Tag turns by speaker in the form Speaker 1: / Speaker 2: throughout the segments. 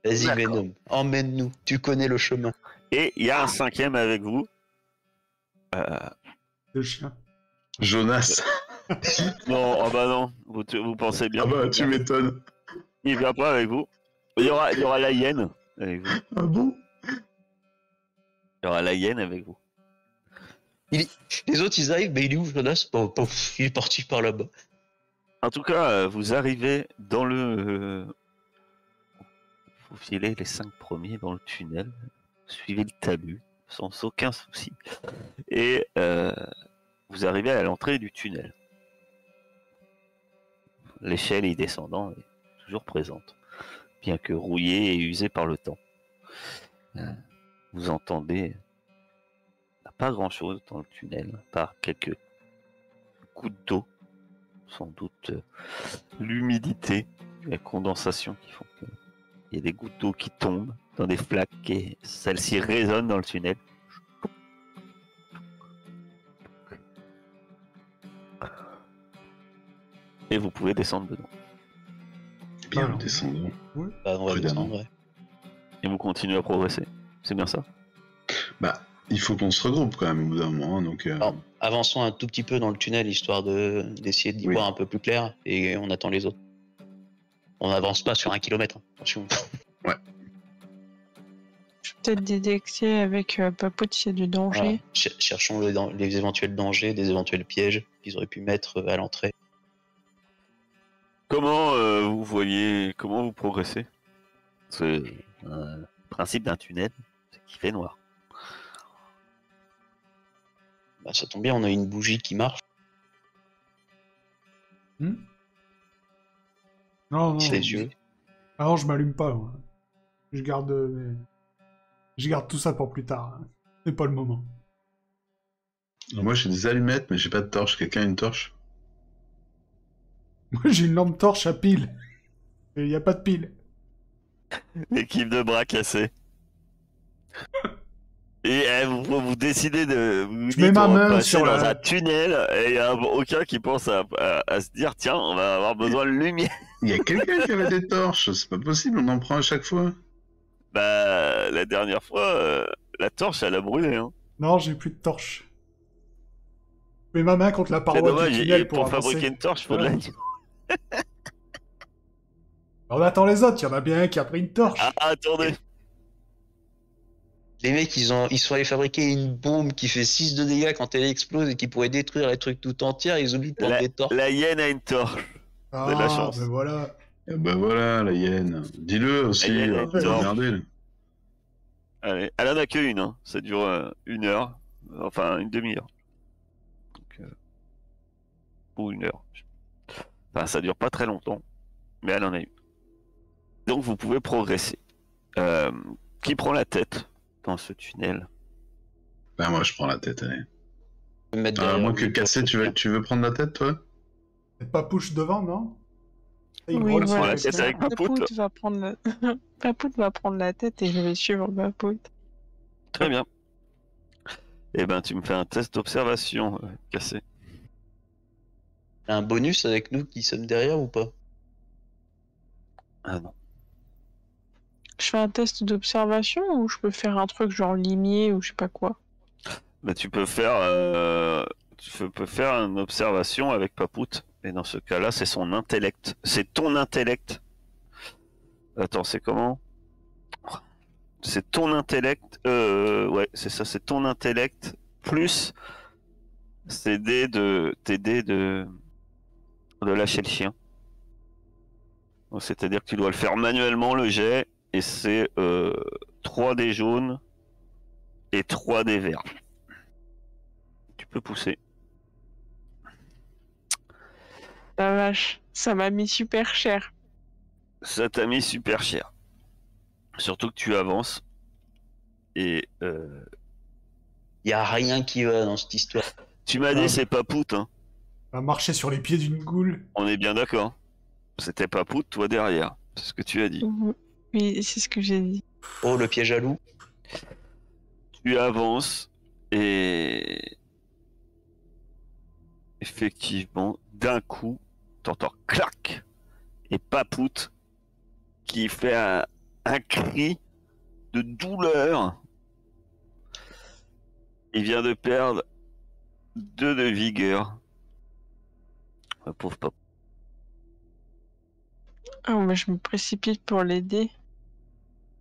Speaker 1: Vas-y,
Speaker 2: D'accord.
Speaker 1: Venom, emmène-nous. Tu connais le chemin.
Speaker 2: Et il y a un cinquième avec vous.
Speaker 3: Le chien.
Speaker 4: Jonas.
Speaker 2: Non, oh bah non, vous pensez bien.
Speaker 4: Ah bah, tu m'étonnes.
Speaker 2: Il vient pas avec vous. Il y aura la hyène avec vous.
Speaker 4: Ah bon?
Speaker 2: Il y aura la hyène avec vous.
Speaker 1: Les autres, ils arrivent, mais il est où, Jonas? Bon, pouf, il est parti par là-bas.
Speaker 2: En tout cas, vous arrivez dans le... Vous filez les 5 premiers dans le tunnel. Suivez le talus, sans aucun souci. Et vous arrivez à l'entrée du tunnel. L'échelle y descendant est toujours présente, bien que rouillée et usée par le temps. Vous entendez pas grand-chose dans le tunnel, par quelques gouttes d'eau, sans doute l'humidité, la condensation qui font qu'il y a des gouttes d'eau qui tombent dans des flaques et celles-ci résonnent dans le tunnel. Et vous pouvez descendre dedans.
Speaker 4: Bien,
Speaker 3: Alors.
Speaker 4: descendons.
Speaker 1: Bah, on va
Speaker 4: Prudemment.
Speaker 1: descendre, ouais.
Speaker 2: Et vous continuez à progresser. C'est bien ça?
Speaker 4: Bah, il faut qu'on se regroupe quand même au bout d'un moment, hein, donc...
Speaker 1: Alors, avançons un tout petit peu dans le tunnel, histoire d'essayer d'y
Speaker 4: Oui.
Speaker 1: voir un peu plus clair, et on attend les autres. On n'avance pas sur 1 kilomètre, hein. Attention.
Speaker 5: Je vais peut-être détecter avec Papout s'il y a du danger.
Speaker 1: Voilà. Cherchons les éventuels dangers, des éventuels pièges qu'ils auraient pu mettre à l'entrée.
Speaker 2: Comment comment vous progressez? C'est le principe d'un tunnel, c'est qu'il fait noir.
Speaker 1: Bah, ça tombe bien, on a une bougie qui marche.
Speaker 3: Non, non.
Speaker 1: C'est les yeux.
Speaker 3: Ah non, je m'allume pas. Moi. Je garde tout ça pour plus tard. Hein. C'est pas le moment.
Speaker 4: Moi, j'ai des allumettes, mais j'ai pas de torche. Quelqu'un a une torche?
Speaker 3: Moi, j'ai une lampe torche à pile. Et il y a pas de pile.
Speaker 2: L'équipe de bras cassés. Et vous décidez de... Vous
Speaker 3: Je mets ma main
Speaker 2: passer
Speaker 3: sur
Speaker 2: dans
Speaker 3: la-
Speaker 2: un tunnel et il n'y a aucun qui pense à se dire tiens, on va avoir besoin de lumière.
Speaker 4: Il y a quelqu'un qui avait des torches. C'est pas possible, on en prend à chaque fois.
Speaker 2: Bah, la dernière fois, la torche, elle a brûlé. Hein.
Speaker 3: Non, j'ai plus de torche. Je mets ma main contre la
Speaker 2: C'est
Speaker 3: paroi
Speaker 2: dommage,
Speaker 3: du tunnel
Speaker 2: pour
Speaker 3: avancer.
Speaker 2: fabriquer une torche, faut de la...
Speaker 3: On attend les autres, il y en a bien un qui a pris une torche.
Speaker 2: Ah, attendez.
Speaker 1: Les mecs, ils sont allés fabriquer une bombe qui fait 6 de dégâts quand elle explose et qui pourrait détruire les trucs tout entière. Ils oublient de prendre des torches.
Speaker 2: La hyène a une torche.
Speaker 3: Ah,
Speaker 2: de la chance.
Speaker 3: ben voilà.
Speaker 4: Et bah voilà, la hyène. Dis-le aussi.
Speaker 2: La hyène a une torche.
Speaker 4: Regardez. Là.
Speaker 2: Allez, elle en a que une, hein. Ça dure 1 heure. Enfin, une demi-heure. Donc, ou 1 heure. Enfin, ça dure pas très longtemps. Mais elle en a une. Donc, vous pouvez progresser. Qui prend la tête dans ce tunnel?
Speaker 4: Bah moi, je prends la tête, allez.
Speaker 1: Je vais me mettre
Speaker 4: À
Speaker 1: derrière
Speaker 4: moins
Speaker 1: lui
Speaker 4: que
Speaker 1: pour
Speaker 4: Cassé,
Speaker 1: soutenir.
Speaker 4: tu veux prendre la tête, toi?
Speaker 3: Et pas push devant, non? Et il
Speaker 5: Oui,
Speaker 3: roule
Speaker 2: prend
Speaker 5: voilà,
Speaker 2: la
Speaker 3: sur
Speaker 2: tête
Speaker 3: les-
Speaker 2: avec Papout.
Speaker 5: Va prendre Papout va prendre la tête et je vais suivre Papout.
Speaker 2: Très bien. Eh ben, tu me fais un test d'observation, Cassé.
Speaker 1: Un bonus avec nous qui sommes derrière ou pas?
Speaker 2: Ah non.
Speaker 5: Je fais un test d'observation ou je peux faire un truc genre limier ou je sais pas quoi?
Speaker 2: Bah, tu peux faire une observation avec Papout. Et dans ce cas-là, c'est son intellect. C'est ton intellect. Attends, c'est comment? C'est ton intellect. Ouais, c'est ça, c'est ton intellect plus tes dés de lâcher le chien. Donc, c'est-à-dire que tu dois le faire manuellement le jet. Et c'est 3 dés jaunes et 3 dés verts. Tu peux pousser.
Speaker 5: La vache, ça m'a mis super cher.
Speaker 2: Ça t'a mis super cher. Surtout que tu avances. Et
Speaker 1: Y a rien qui va dans cette histoire.
Speaker 2: tu m'as dit c'est Papout, hein.
Speaker 3: Va marcher sur les pieds d'une goule.
Speaker 2: On est bien d'accord. C'était Papout, toi derrière. C'est ce que tu as dit.
Speaker 5: Oui, c'est ce que j'ai dit.
Speaker 1: Oh, le piège à loup.
Speaker 2: Tu avances et effectivement, d'un coup, t'entends clac et Papout qui fait un cri de douleur. Il vient de perdre 2 de vigueur. Le pauvre papa.
Speaker 5: Ah, mais je me précipite pour l'aider.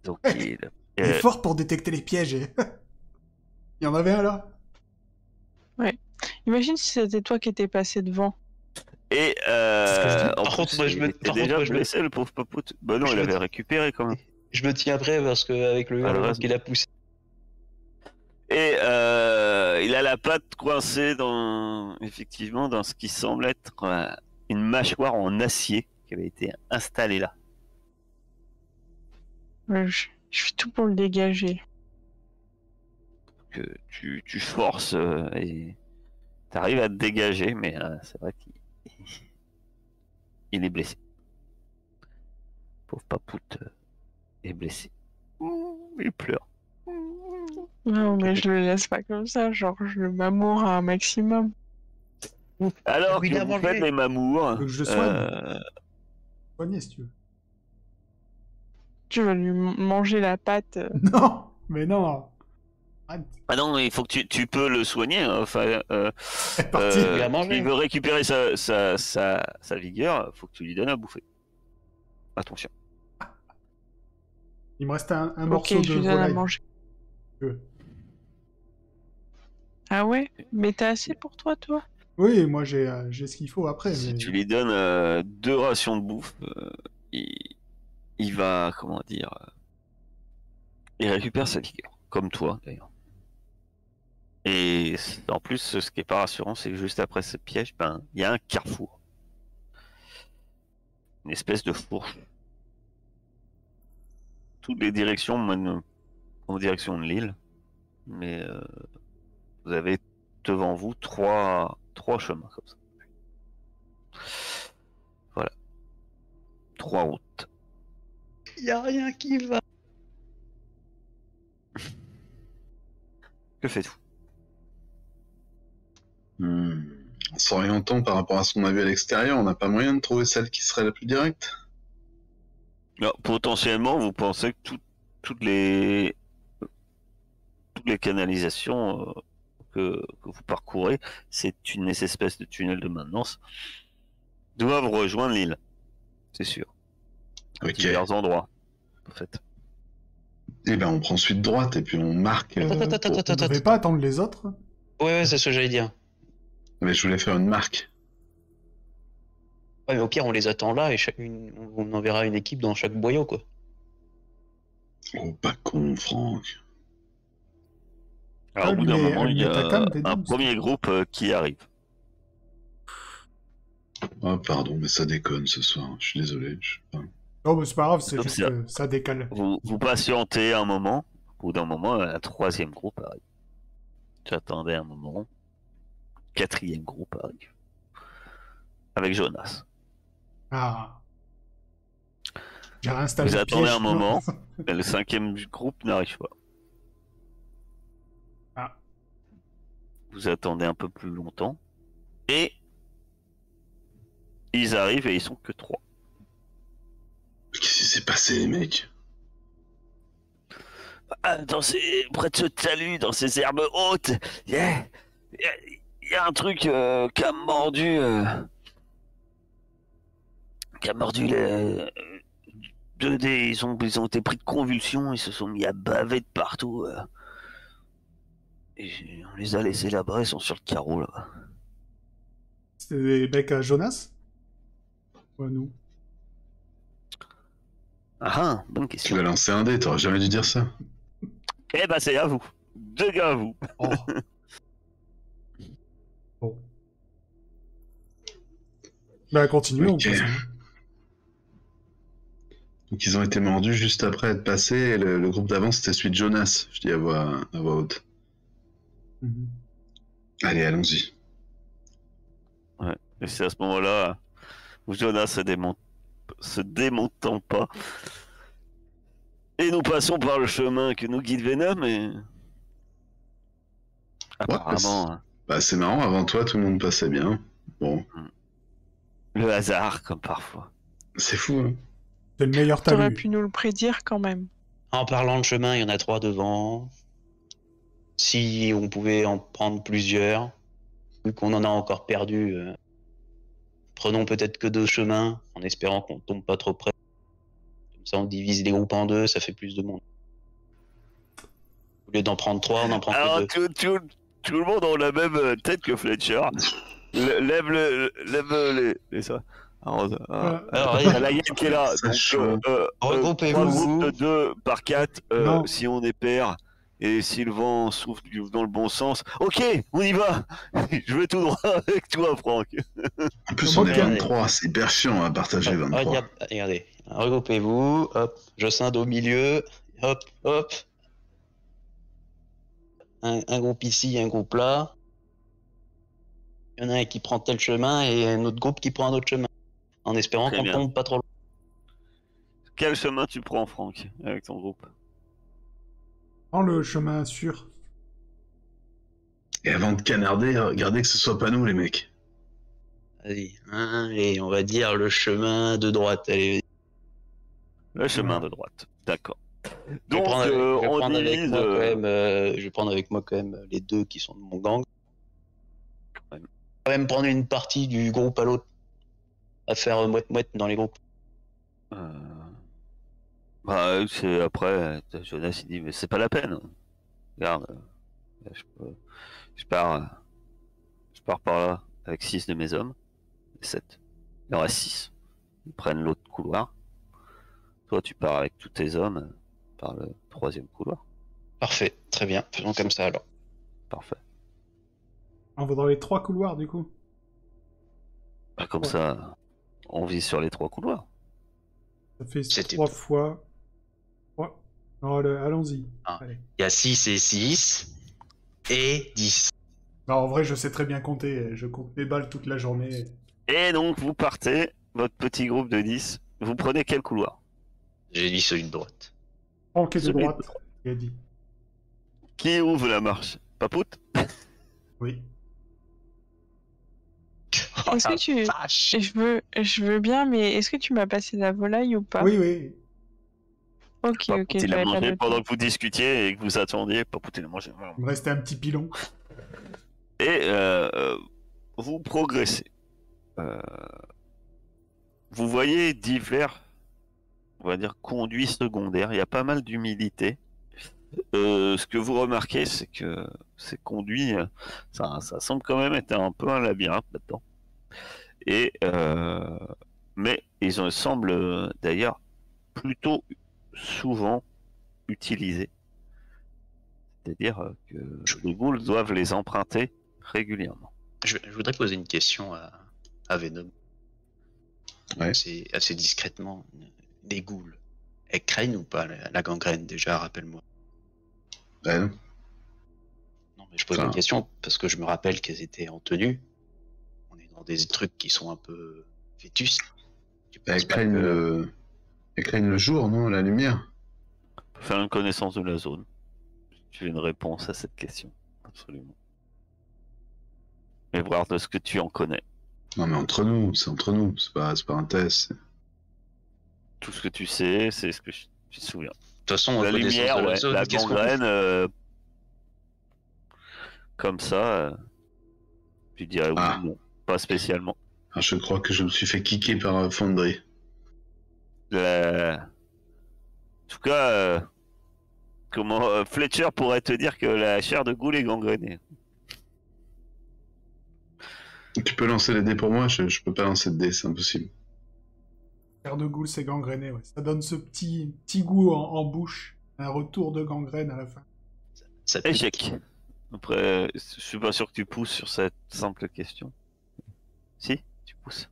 Speaker 2: Donc
Speaker 3: Elle est forte pour détecter les pièges. Il y en avait un là.
Speaker 5: Imagine si c'était toi qui étais passé devant.
Speaker 2: Et
Speaker 3: ce que je dis.
Speaker 2: en
Speaker 1: Par contre,
Speaker 2: plus,
Speaker 1: moi,
Speaker 2: il était déjà blessé, le pauvre papoute. Bah non,
Speaker 1: Je
Speaker 2: il
Speaker 1: me
Speaker 2: avait
Speaker 1: dis-
Speaker 2: récupéré quand même.
Speaker 1: Je me tiens prêt parce qu'avec le
Speaker 2: Ah, le
Speaker 1: hurlement
Speaker 2: reste.
Speaker 1: qu'il a poussé.
Speaker 2: Et il a la patte coincée effectivement, dans ce qui semble être une mâchoire en acier qui avait été installée là.
Speaker 5: Ouais, je fais tout pour le dégager.
Speaker 2: Que tu forces et t'arrives à te dégager, mais c'est vrai qu'il est blessé. Pauvre papoute est blessé. Il pleure.
Speaker 5: Non, mais je le laisse pas comme ça, genre je le m'amoure à un maximum.
Speaker 2: Alors
Speaker 1: Oui,
Speaker 2: que
Speaker 1: il a
Speaker 2: vous
Speaker 1: mangé.
Speaker 2: faites les mamours,
Speaker 3: Donc je le soigne. Soigner si tu veux.
Speaker 5: Tu vas lui manger la patte.
Speaker 3: Non, mais non. Arrête.
Speaker 2: ah non, il faut que tu peux le soigner. Hein, enfin,
Speaker 3: C'est parti.
Speaker 1: Il a mangé.
Speaker 2: s'il veut récupérer sa vigueur, faut que tu lui donnes à bouffer. Attention.
Speaker 3: Il me reste un
Speaker 5: Ok,
Speaker 3: morceau
Speaker 5: je
Speaker 3: de
Speaker 5: lui donne à
Speaker 3: volaille.
Speaker 5: manger.
Speaker 3: Euh,
Speaker 5: Ah ouais? Mais t'as assez pour toi?
Speaker 3: Oui, moi j'ai ce qu'il faut après.
Speaker 2: Si
Speaker 3: Mais...
Speaker 2: tu lui donnes 2 rations de bouffe, il va, comment dire, il récupère sa vigueur, comme toi d'ailleurs. Et en plus, ce qui est pas rassurant, c'est que juste après ce piège, il y a un carrefour, une espèce de fourche. Toutes les directions mènent en direction de l'île, mais vous avez devant vous trois chemins comme ça. Voilà, 3 routes.
Speaker 1: Il y a rien qui va.
Speaker 2: Que faites-vous?
Speaker 4: En s'orientant par rapport à ce qu'on a vu à l'extérieur, on n'a pas moyen de trouver celle qui serait la plus directe.
Speaker 2: Alors, potentiellement, vous pensez que toutes les canalisations que vous parcourez, c'est une espèce de tunnel de maintenance, doivent rejoindre l'île. C'est sûr. À
Speaker 4: Ok.
Speaker 2: divers endroits, en fait.
Speaker 4: Et ben on prend suite droite et puis on marque.
Speaker 3: On ne devait pas attendre les autres.
Speaker 1: Ouais, c'est ce que j'allais dire.
Speaker 4: Mais je voulais faire une marque.
Speaker 1: Ouais, mais au pire, on les attend là et on enverra une équipe dans chaque boyau, quoi.
Speaker 4: Oh, pas con, Franck.
Speaker 2: Alors, au bout d'un moment, il y
Speaker 3: allumez ta
Speaker 2: a
Speaker 3: cam, des
Speaker 2: un
Speaker 3: dames,
Speaker 2: premier groupe qui arrive.
Speaker 4: Oh, pardon, mais ça déconne ce soir. Je suis désolé. Je sais pas.
Speaker 3: Oh, mais c'est pas grave, c'est
Speaker 2: Comme
Speaker 3: juste
Speaker 2: ça.
Speaker 3: que ça décale.
Speaker 2: Vous patientez un moment. Au bout d'un moment, un 3e groupe arrive. J'attendais un moment. 4e groupe arrive. Avec Jonas.
Speaker 3: Ah. J'ai réinstallé
Speaker 2: Vous
Speaker 3: le
Speaker 2: attendez
Speaker 3: piège.
Speaker 2: un moment. Et le 5e groupe n'arrive pas.
Speaker 3: Ah.
Speaker 2: Vous attendez un peu plus longtemps. Et ils arrivent et ils sont que 3.
Speaker 4: Qu'est-ce qui s'est passé, les mecs?
Speaker 2: Près de ce talus, dans ces herbes hautes, il y a un truc qui a mordu. Qui a mordu les. 2D, ils ont été pris de convulsions, ils se sont mis à baver de partout. Et on les a laissés là-bas, ils sont sur le carreau là-bas.
Speaker 3: C'était des becs à Jonas? Ouais, nous.
Speaker 2: Ah, bonne
Speaker 4: Tu
Speaker 2: question.
Speaker 4: vas lancer un dé, t'aurais jamais dû dire ça.
Speaker 2: Eh ben c'est à vous. 2 gars à vous.
Speaker 3: Oh. Bon. Bah, continuons.
Speaker 4: Ok.
Speaker 3: de toute façon.
Speaker 4: Donc ils ont été mordus juste après être passés, et le groupe d'avant c'était celui de Jonas, je dis à voix haute.
Speaker 3: Mhm.
Speaker 4: Allez, allons-y.
Speaker 2: Et c'est à ce moment-là où Jonas se démontant pas. Et nous passons par le chemin que nous guide Venom et... Apparemment,
Speaker 4: Bah c'est marrant, avant toi tout le monde passait bien. Bon,
Speaker 2: le hasard, comme parfois.
Speaker 4: c'est fou, hein.
Speaker 3: C'est le meilleur
Speaker 5: T'aurais
Speaker 3: talus.
Speaker 5: pu nous le prédire quand même.
Speaker 1: En parlant de chemin, il y en a 3 devant. Si on pouvait en prendre plusieurs, vu qu'on en a encore perdu, prenons peut-être que 2 chemins, en espérant qu'on tombe pas trop près. Comme ça, on divise les groupes en 2, ça fait plus de monde. Au lieu d'en prendre 3, on en prend
Speaker 2: Alors,
Speaker 1: que 2.
Speaker 2: tout le monde a la même tête que Fletcher. Lève les ça. Alors,
Speaker 1: Alors,
Speaker 2: il y a la Yann qui est là.
Speaker 4: Ça
Speaker 2: Donc,
Speaker 4: chaud.
Speaker 1: Regroupez-vous.
Speaker 2: 3 groupes de 2 par 4
Speaker 3: Non.
Speaker 2: si on est pair. Et si le vent souffle dans le bon sens. Ok, on y va. Je vais tout droit avec toi, Franck.
Speaker 4: En plus, on est
Speaker 3: Regarde.
Speaker 4: 23, c'est hyper chiant à partager 23.
Speaker 1: Regardez, regroupez-vous, hop, je scinde au milieu, hop, hop. Un groupe ici, un groupe là. Il y en a un qui prend tel chemin et un autre groupe qui prend un autre chemin. En espérant
Speaker 2: Très
Speaker 1: qu'on
Speaker 2: bien.
Speaker 1: tombe pas trop loin.
Speaker 2: Quel chemin tu prends, Franck, avec ton groupe?
Speaker 3: Prends le chemin sûr.
Speaker 4: Et avant de canarder, regardez que ce soit pas nous, les mecs.
Speaker 1: Vas-y, et on va dire le chemin de droite. Allez,
Speaker 2: Le chemin de droite. D'accord.
Speaker 1: je vais
Speaker 2: Donc,
Speaker 1: prendre
Speaker 2: on divise.
Speaker 1: je vais prendre avec moi quand même les 2 qui sont de mon gang.
Speaker 2: Ouais.
Speaker 1: Quand même prendre une partie du groupe à l'autre. À faire moite-moite dans les groupes.
Speaker 2: Bah, c'est après, Jonas il dit, mais c'est pas la peine. Regarde, je pars par là avec 6 de mes hommes, 7. Il y en reste 6. Ils prennent l'autre couloir. Toi, tu pars avec tous tes hommes par le 3e couloir.
Speaker 1: Parfait, très bien. Faisons comme ça alors.
Speaker 2: Parfait.
Speaker 3: On va dans les 3 couloirs, du coup.
Speaker 2: Bah, comme
Speaker 3: Ouais.
Speaker 2: ça, on vise sur les 3 couloirs.
Speaker 3: Ça fait
Speaker 1: C'était
Speaker 3: 3
Speaker 1: tout.
Speaker 3: fois... Ouais. Non, allons-y.
Speaker 1: Ah.
Speaker 3: Allez.
Speaker 1: Il y a 6 et 6 et 10.
Speaker 3: Non, en vrai, je sais très bien compter. Je compte mes balles toute la journée.
Speaker 2: Et donc, vous partez, votre petit groupe de 10. Vous prenez quel couloir?
Speaker 1: J'ai dit celui de droite.
Speaker 3: Franck est de
Speaker 2: Celui de
Speaker 3: droite, il a dit.
Speaker 2: Qui ouvre la marche? Papoute?
Speaker 3: Oui.
Speaker 5: Est-ce que tu...
Speaker 1: Vache.
Speaker 5: Je veux bien, mais est-ce que tu m'as passé la volaille ou pas?
Speaker 3: Oui, oui.
Speaker 5: Ok,
Speaker 2: Papoute,
Speaker 5: ok,
Speaker 2: il a
Speaker 5: j'avais pas
Speaker 2: mangé
Speaker 5: noté.
Speaker 2: pendant que vous discutiez et que vous attendiez. Papoute, il a mangé. Voilà.
Speaker 3: Il me restait un petit pilon.
Speaker 2: Et vous progressez. Vous voyez divers, on va dire, conduits secondaires. Il y a pas mal d'humidité. Ce que vous remarquez, c'est que ces conduits, ça semble quand même être un peu un labyrinthe maintenant. Et mais ils semblent d'ailleurs plutôt souvent utilisés. C'est-à-dire que les ghouls doivent les emprunter régulièrement.
Speaker 1: Je voudrais poser une question à Venom.
Speaker 4: Ouais.
Speaker 1: Assez discrètement. Des ghouls. Elles craignent ou pas la gangrène déjà, rappelle-moi.
Speaker 4: Ouais, non.
Speaker 1: Non, mais je pose
Speaker 4: Enfin.
Speaker 1: la question parce que je me rappelle qu'elles étaient en tenue. On est dans des trucs qui sont un peu vétustes. Tu penses
Speaker 4: Elles
Speaker 1: pas
Speaker 4: craignent
Speaker 1: que-
Speaker 4: elles craignent le jour, non? La lumière?
Speaker 2: Faire une connaissance de la zone. Tu as une réponse à cette question. Absolument. Et voir de ce que tu en connais.
Speaker 4: Non, mais entre nous, c'est entre nous. C'est pas un test.
Speaker 2: Tout ce que tu sais, c'est ce que tu te souviens.
Speaker 1: De toute façon,
Speaker 2: La
Speaker 1: reconnaissance
Speaker 2: lumière,
Speaker 1: de la
Speaker 2: ouais.
Speaker 1: zone,
Speaker 2: La
Speaker 1: qu'est-ce qu'on
Speaker 2: gangrène, comme ça, tu dirais oui
Speaker 4: Ah.
Speaker 2: ou non. Pas spécialement.
Speaker 4: Ah, je crois que je me suis fait kicker par Fondry.
Speaker 2: En tout cas, comment Fletcher pourrait te dire que la chair de ghoul est gangrénée.
Speaker 4: Tu peux lancer les dés pour moi? Je peux pas lancer de dés, c'est impossible.
Speaker 3: Faire de ghoul, c'est gangréné, ouais. Ça donne ce petit goût en bouche. Un retour de gangrène à la fin.
Speaker 1: Ça pique.
Speaker 2: Échec. Après, je suis pas sûr que tu pousses sur cette simple question. Si, tu pousses.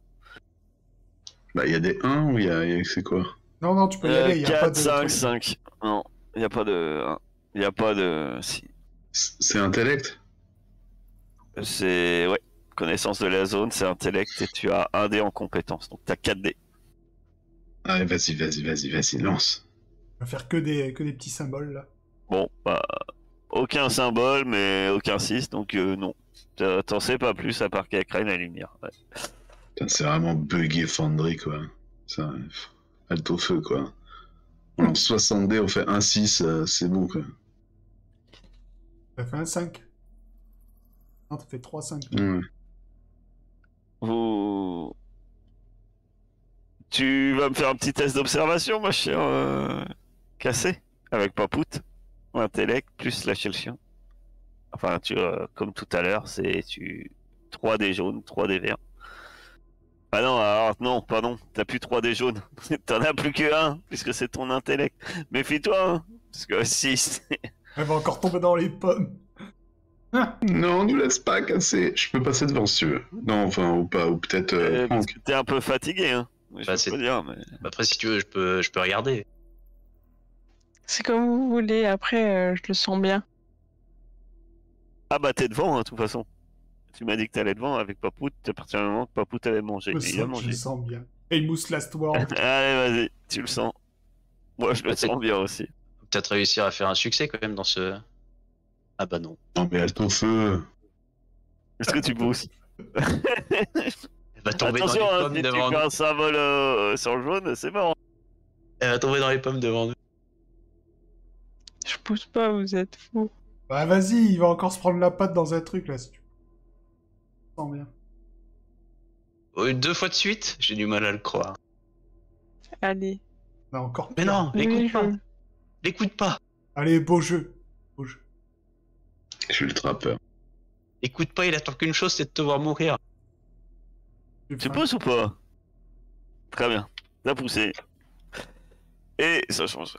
Speaker 4: Bah, il y a des 1 ou c'est quoi?
Speaker 3: Non, non, tu peux y aller, il y a pas
Speaker 2: 4,
Speaker 3: de...
Speaker 2: 5,
Speaker 3: truc.
Speaker 2: 5. Non, il n'y a pas de... Il n'y a pas de... Si.
Speaker 4: C'est intellect?
Speaker 2: C'est... Ouais. Connaissance de la zone, c'est intellect et tu as un dé en compétence. Donc tu as 4 dés.
Speaker 4: Allez, vas-y, lance.
Speaker 3: On va faire que des petits symboles, là.
Speaker 2: Bon, bah... Aucun symbole, mais aucun 6, donc non. T'en sais pas plus à part qu'elle craigne la lumière. Ouais.
Speaker 4: Putain, c'est vraiment buggé Fondry, quoi. Ça... Alto feu, quoi. On lance 60 dés, on fait 1-6, c'est bon, quoi.
Speaker 3: T'as fait un 5. Non, t'as fait 3-5.
Speaker 4: Ouais.
Speaker 2: Vous... Tu vas me faire un petit test d'observation, ma chère Cassé, avec Papout, intellect, plus lâcher le chien. Enfin, comme tout à l'heure, c'est 3 dés jaunes, 3 dés verts. Ah non, alors non, pardon, t'as plus 3 dés jaunes. T'en as plus que 1, puisque c'est ton intellect. Méfie-toi, hein, parce que 6.
Speaker 3: Elle va encore tomber dans les pommes.
Speaker 4: Non, nous laisse pas casser. Je peux passer devant si tu veux. Non, enfin, ou pas, ou peut-être
Speaker 2: Parce
Speaker 4: Franck.
Speaker 2: que t'es un peu fatigué, hein. Je
Speaker 1: Bah,
Speaker 2: peux
Speaker 1: c'est-
Speaker 2: pas dire, mais...
Speaker 1: Après, si tu veux, je peux regarder.
Speaker 5: C'est comme vous voulez, après, je le sens bien.
Speaker 2: Ah bah t'es devant, hein, de toute façon. Tu m'as dit que t'allais devant avec Papout, à partir du moment que Papout allait manger.
Speaker 3: Je
Speaker 2: Et il a
Speaker 3: le
Speaker 2: mangé.
Speaker 3: sens bien. Famous Last Word.
Speaker 2: Allez, vas-y, tu le sens. Moi, je le sens bien aussi.
Speaker 1: Peut-être réussir à faire un succès quand même dans ce. Ah bah non.
Speaker 4: Non, mais alto feu.
Speaker 2: Est-ce que tu pousses?
Speaker 1: Elle va tomber
Speaker 2: Attention,
Speaker 1: dans les
Speaker 2: hein,
Speaker 1: pommes
Speaker 2: si tu
Speaker 1: devant
Speaker 2: fais
Speaker 1: nous.
Speaker 2: un symbole sur le jaune, c'est mort.
Speaker 1: Elle va tomber dans les pommes devant nous.
Speaker 5: Je pousse pas, vous êtes fous.
Speaker 3: Bah vas-y, il va encore se prendre la patte dans un truc là. Si tu... Je sens bien.
Speaker 1: 2 fois de suite, j'ai du mal à le croire.
Speaker 5: Allez.
Speaker 3: Non, encore
Speaker 1: Mais
Speaker 3: pire.
Speaker 1: non,
Speaker 5: Oui,
Speaker 1: l'écoute pas.
Speaker 5: je-
Speaker 1: L'écoute pas.
Speaker 3: Allez, beau jeu. Beau jeu.
Speaker 4: Je suis ultra peur.
Speaker 1: Écoute pas, il attend qu'une chose, c'est de te voir mourir.
Speaker 3: J'ai
Speaker 2: Tu
Speaker 3: faim.
Speaker 2: pousses ou pas? Très bien. T'as poussé. Et ça change.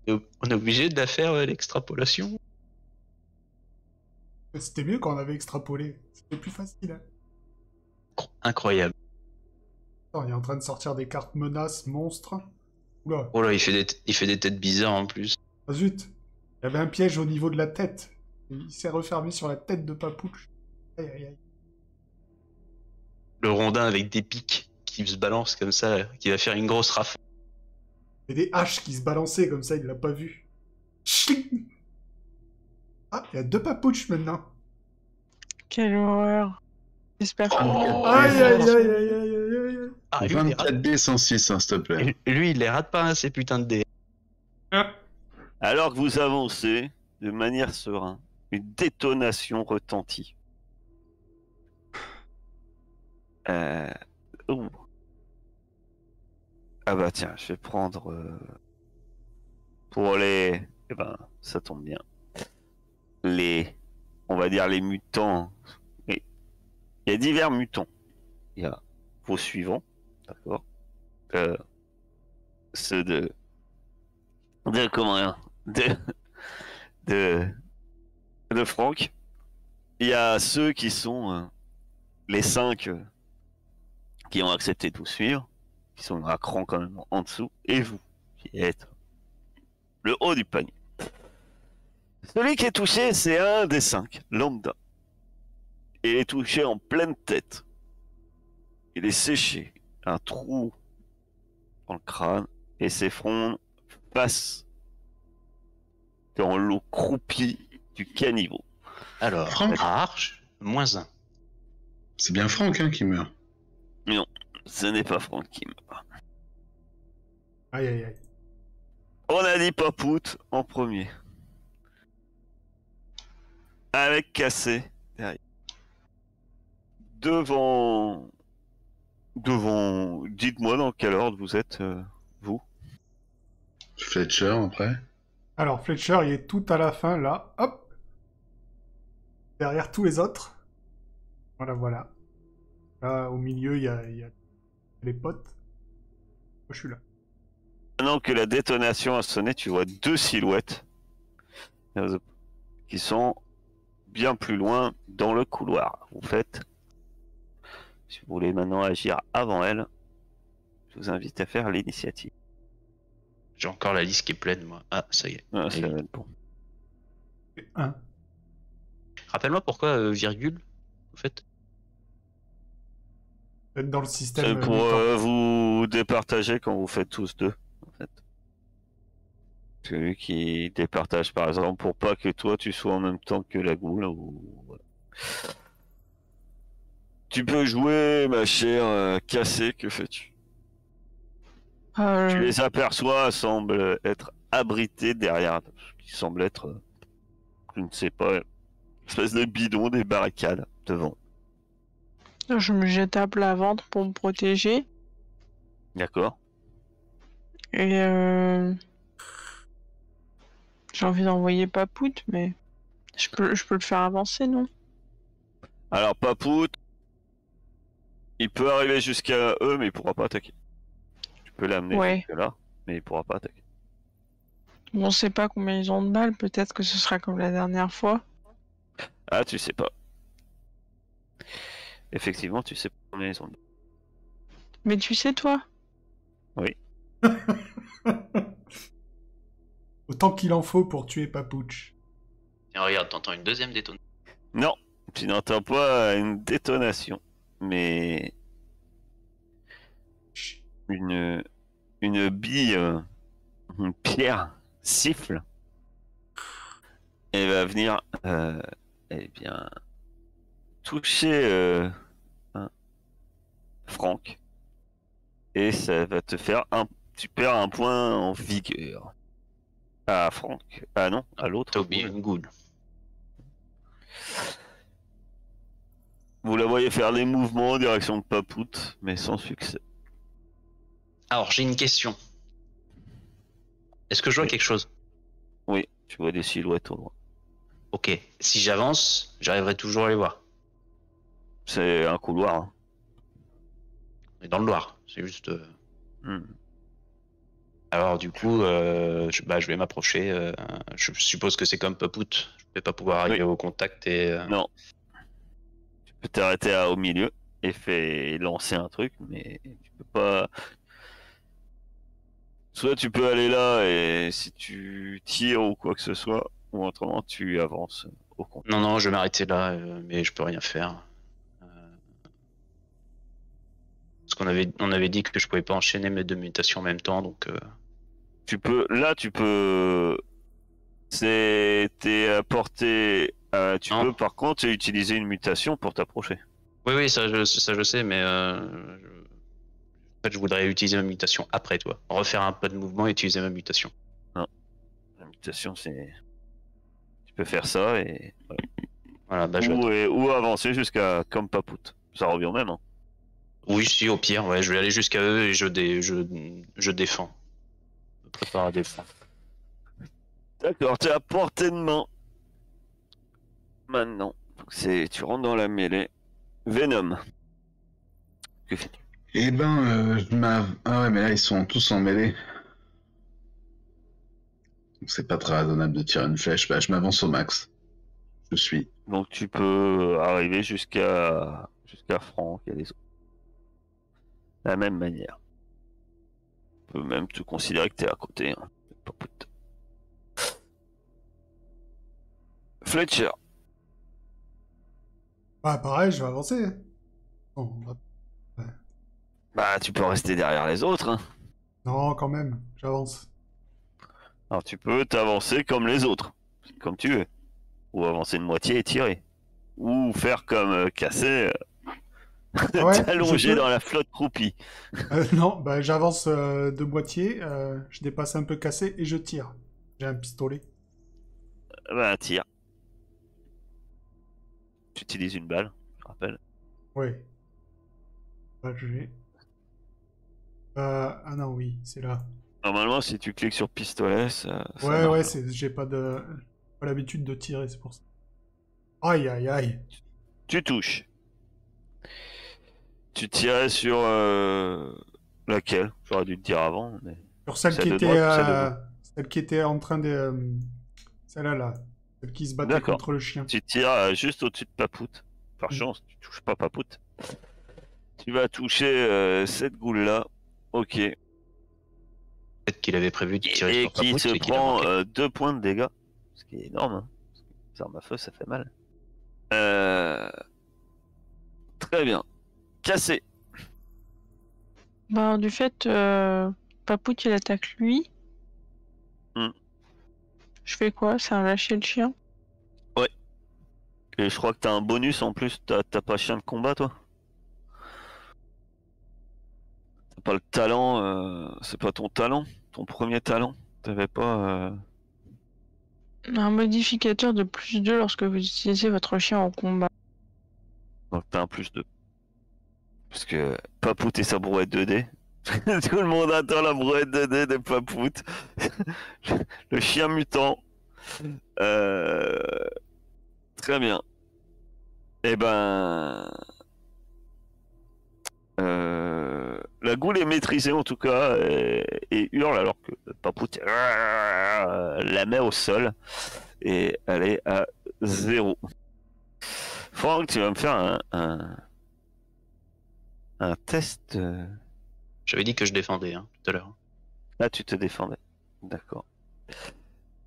Speaker 1: On est obligé de la faire, l'extrapolation.
Speaker 3: C'était mieux quand on avait extrapolé. C'était plus facile. Hein.
Speaker 1: Incroyable.
Speaker 3: Attends, il est en train de sortir des cartes menaces, monstres. Oula.
Speaker 1: Oh là, il fait des têtes bizarres en plus.
Speaker 3: Ah zut. Il y avait un piège au niveau de la tête. Il s'est refermé sur la tête de Papouche. Aïe aïe aïe.
Speaker 1: Le rondin avec des pics qui se balancent comme ça, qui va faire une grosse rafale.
Speaker 3: Et des haches qui se balançaient comme ça, il l'a pas vu. Chling. Ah, il y a 2 Papouches maintenant.
Speaker 5: Quelle horreur. J'espère que...
Speaker 1: Oh,
Speaker 3: Aïe aïe aïe aïe aïe aïe aïe aïe.
Speaker 1: Ah, lui, il les
Speaker 4: 24 dés 106, hein, s'il te plaît.
Speaker 1: rate... lui, il les rate pas, hein, ces putains de dés.
Speaker 2: Alors que vous avancez de manière sereine, une détonation retentit. Ouh. Ah bah tiens, je vais prendre pour les... Eh ben, ça tombe bien. On va dire les mutants. Il y a divers mutants. Il y a vos suivants, d'accord. Ceux comment dire, de Franck. Il y a ceux qui sont les 5 qui ont accepté de vous suivre, qui sont un cran quand même en dessous, et vous, qui êtes le haut du panier. Celui qui est touché, c'est un des 5, lambda. Il est touché en pleine tête. Il est séché, un trou dans le crâne, et ses fronts passent dans l'eau croupie du caniveau.
Speaker 1: Alors,
Speaker 4: Franck.
Speaker 1: arche, -1.
Speaker 4: C'est bien Franck hein, qui meurt.
Speaker 2: Non, ce n'est pas Franck qui meurt.
Speaker 3: Aïe aïe aïe.
Speaker 2: On a dit Papout en premier. Avec Cassé derrière. Devant... Dites-moi dans quel ordre vous êtes, vous.
Speaker 4: Fletcher après.
Speaker 3: Alors, Fletcher, il est tout à la fin, là. Hop. Derrière tous les autres. Voilà, voilà. Là, au milieu, il y a les potes. Moi, je suis là.
Speaker 2: Maintenant que la détonation a sonné, tu vois 2 silhouettes qui sont bien plus loin dans le couloir. Vous faites, si vous voulez maintenant agir avant elle, je vous invite à faire l'initiative.
Speaker 1: J'ai encore la liste qui est pleine, moi. Ah, ça y est.
Speaker 2: Ah, ça
Speaker 1: Et-
Speaker 2: va être bon.
Speaker 3: 1.
Speaker 1: Rappelle-moi pourquoi virgule, en fait.
Speaker 3: Être dans le
Speaker 2: C'est
Speaker 3: système.
Speaker 2: pour
Speaker 3: mutant.
Speaker 2: vous départager quand vous faites tous 2, en fait. Celui qui départage, par exemple, pour pas que toi tu sois en même temps que la goule ou... voilà. Tu peux jouer, ma chère Cassé, que fais-tu? Tu les aperçois, semblent être abrités derrière ce qui semble être, je ne sais pas, une espèce de bidon, des barricades devant.
Speaker 5: Je me jette à plat ventre pour me protéger.
Speaker 2: D'accord.
Speaker 5: Et j'ai envie d'envoyer Papout, mais je peux le faire avancer, non?
Speaker 2: Alors, Papout, il peut arriver jusqu'à eux, mais il pourra pas attaquer. Tu peux l'amener
Speaker 5: Ouais.
Speaker 2: jusque là, mais il pourra pas attaquer.
Speaker 5: Bon, on sait pas combien ils ont de balles, peut-être que ce sera comme la dernière fois.
Speaker 2: Ah, tu sais pas. Effectivement, tu sais pas combien ils ont.
Speaker 5: Mais tu sais, toi?
Speaker 3: Autant qu'il en faut pour tuer Papouche.
Speaker 1: Tiens, regarde, t'entends une deuxième détonation.
Speaker 2: Non, tu n'entends pas une détonation, mais une bille, une pierre siffle et va venir, eh bien, toucher Franck, et ça va te faire tu perds un point en vigueur. À Franck. Ah non, à l'autre.
Speaker 1: T'as oublié une goule.
Speaker 2: Vous la voyez faire des mouvements en direction de Papout, mais sans succès.
Speaker 1: Alors, j'ai une question. Est-ce que je vois
Speaker 2: Oui.
Speaker 1: quelque chose?
Speaker 2: Oui, tu vois des silhouettes au loin.
Speaker 1: Ok. Si j'avance, j'arriverai toujours à les voir.
Speaker 2: C'est un couloir. Hein.
Speaker 1: On est dans le noir. C'est juste.
Speaker 2: Hmm.
Speaker 1: Alors, du coup, je vais m'approcher. Je suppose que c'est comme Papout. Je vais pas pouvoir arriver au contact et.
Speaker 2: Non. Tu peux t'arrêter au milieu et lancer un truc, mais tu peux pas. Soit tu peux aller là et si tu tires ou quoi que ce soit, ou autrement tu avances au contact.
Speaker 1: Non, non, je vais m'arrêter là, mais je peux rien faire. Parce on avait dit que je pouvais pas enchaîner mes deux mutations en même temps, donc.
Speaker 2: Tu peux. T'es à portée. Tu
Speaker 1: Non.
Speaker 2: peux par contre utiliser une mutation pour t'approcher.
Speaker 1: Oui, oui, ça je sais, mais en fait, je voudrais utiliser ma mutation après, toi. Refaire un pas de mouvement et utiliser ma mutation.
Speaker 2: Non. La mutation, c'est. Tu peux faire ça et.
Speaker 1: Voilà, bah
Speaker 2: Ou avancer jusqu'à comme Papout. Ça revient au même. Hein.
Speaker 1: Oui, si, au pire, ouais, je vais aller jusqu'à eux et je défends. Je me prépare à défendre.
Speaker 2: D'accord, t'es à portée de main. Maintenant, tu rentres dans la mêlée. Venom. Que fais-tu?
Speaker 4: Eh ben, ah ouais, mais là, ils sont tous en mêlée. Donc c'est pas très raisonnable de tirer une flèche. Bah, je m'avance au max. Je suis.
Speaker 2: Donc tu peux arriver jusqu'à Franck et les autres. De la même manière. Tu peux même te considérer que t'es à côté. Hein. Papout. Fletcher.
Speaker 3: Bah, pareil, je vais avancer. Bon,
Speaker 2: Bah tu peux rester derrière les autres. Hein.
Speaker 3: non, quand même, j'avance.
Speaker 2: Alors tu peux t'avancer comme les autres. Comme tu veux. Ou avancer de moitié et tirer. Ou faire comme Cassé.
Speaker 3: Ouais,
Speaker 2: t'allonger
Speaker 3: je peux.
Speaker 2: dans la flotte croupie.
Speaker 3: Non, bah, j'avance de moitié, je dépasse un peu cassé et je tire. J'ai un pistolet.
Speaker 2: Bah tire. Tu utilises une balle, je rappelle.
Speaker 3: Ouais. Bah, j'ai. Ah non, oui, c'est là.
Speaker 2: Normalement, si tu cliques sur pistolet, ça
Speaker 3: Ouais, ouais,
Speaker 2: marche.
Speaker 3: j'ai pas l'habitude de tirer, c'est pour ça. Aïe, aïe, aïe.
Speaker 2: Tu touches. Tu tirais sur laquelle? J'aurais dû te dire avant, mais
Speaker 3: Sur celle
Speaker 2: celle
Speaker 3: qui
Speaker 2: de
Speaker 3: était,
Speaker 2: droite ou celle de gauche?
Speaker 3: celle qui était en train de, celle-là, là. Celle qui se battait
Speaker 2: D'accord.
Speaker 3: contre le chien.
Speaker 2: Tu tires juste au-dessus de Papout. Par chance, tu touches pas Papout. Tu vas toucher cette goule-là. Ok.
Speaker 1: Peut-être qu'il avait prévu de tirer
Speaker 2: Et
Speaker 1: sur
Speaker 2: qui
Speaker 1: Papout
Speaker 2: se
Speaker 1: et qu'il a
Speaker 2: prend
Speaker 1: manqué.
Speaker 2: 2 points de dégâts. Ce qui est énorme. Hein. Les armes à feu, ça fait mal. Très bien. Cassé.
Speaker 5: Ben, du fait, Papout il attaque lui.
Speaker 2: Hmm.
Speaker 5: Je fais quoi? C'est un lâcher le chien?
Speaker 2: Et je crois que t'as un bonus en plus. T'as pas chien de combat, toi? T'as pas le talent, c'est pas ton talent, ton premier talent. T'avais pas.
Speaker 5: Un modificateur de +2 lorsque vous utilisez votre chien en combat.
Speaker 2: Donc t'as un +2. Parce que Papout et sa brouette 2D. Tout le monde attend la brouette 2D de Papout. Le chien mutant. Très bien. Eh ben. La goule est maîtrisée en tout cas et hurle alors que Papout la met au sol et elle est à 0. Franck, tu vas me faire un test.
Speaker 1: J'avais dit que je défendais tout à l'heure.
Speaker 2: Là, tu te défendais. D'accord.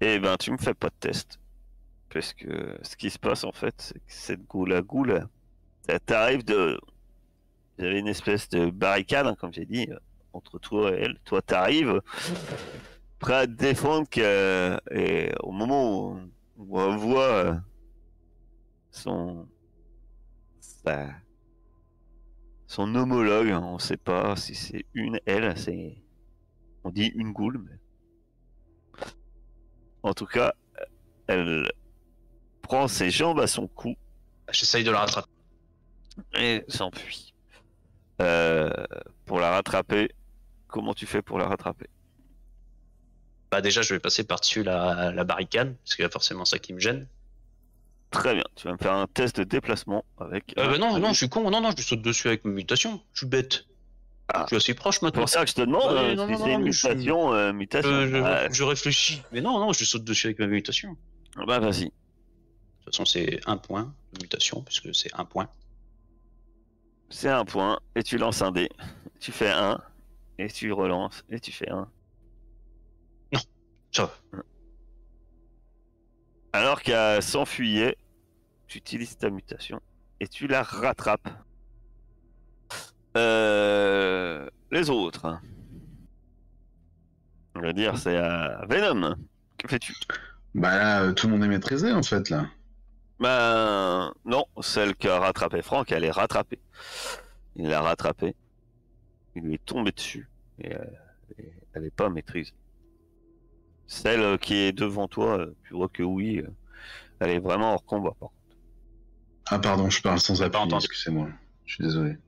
Speaker 2: Eh ben, tu me fais pas de test. Parce que ce qui se passe en fait, c'est que cette goule, t'arrives de. Il y avait une espèce de barricade, comme j'ai dit, entre toi et elle. Toi, t'arrives, prêt à te défendre, et au moment où on voit son homologue, on sait pas si c'est elle, on dit une goule, mais en tout cas, elle prend ses jambes à son cou.
Speaker 1: J'essaye de la rattraper.
Speaker 2: Et s'enfuit. Pour la rattraper, comment tu fais pour la rattraper?
Speaker 1: Bah déjà, je vais passer par-dessus la barricade, parce qu'il y a forcément ça qui me gêne.
Speaker 2: Très bien, tu vas me faire un test de déplacement avec...
Speaker 1: Non, je suis con, non, je saute dessus avec ma mutation, je suis bête.
Speaker 2: Ah.
Speaker 1: Je suis assez proche
Speaker 2: C'est
Speaker 1: maintenant.
Speaker 2: pour ça que je te demande si c'est une mutation,
Speaker 1: Je réfléchis. Mais non, je saute dessus avec ma mutation.
Speaker 2: Bah vas-y.
Speaker 1: De toute façon, c'est 1 point de mutation, puisque c'est 1 point.
Speaker 2: C'est 1 point, et tu lances un dé. Tu fais 1, et tu relances, et tu fais 1.
Speaker 1: Non, ça va.
Speaker 2: Alors qu'elle s'enfuyait, tu utilises ta mutation, et tu la rattrapes. Les autres. On va dire, c'est à Venom. Que fais-tu?
Speaker 4: Bah là, tout le monde est maîtrisé en fait là.
Speaker 2: Ben non, celle qui a rattrapé Franck, elle est rattrapée. Il l'a rattrapée. Il lui est tombé dessus. Et elle n'est pas maîtrise. Celle qui est devant toi, tu vois que oui, elle est vraiment hors combat. Par contre.
Speaker 4: Ah pardon, je parle sans appui, excusez-moi. Je suis désolé.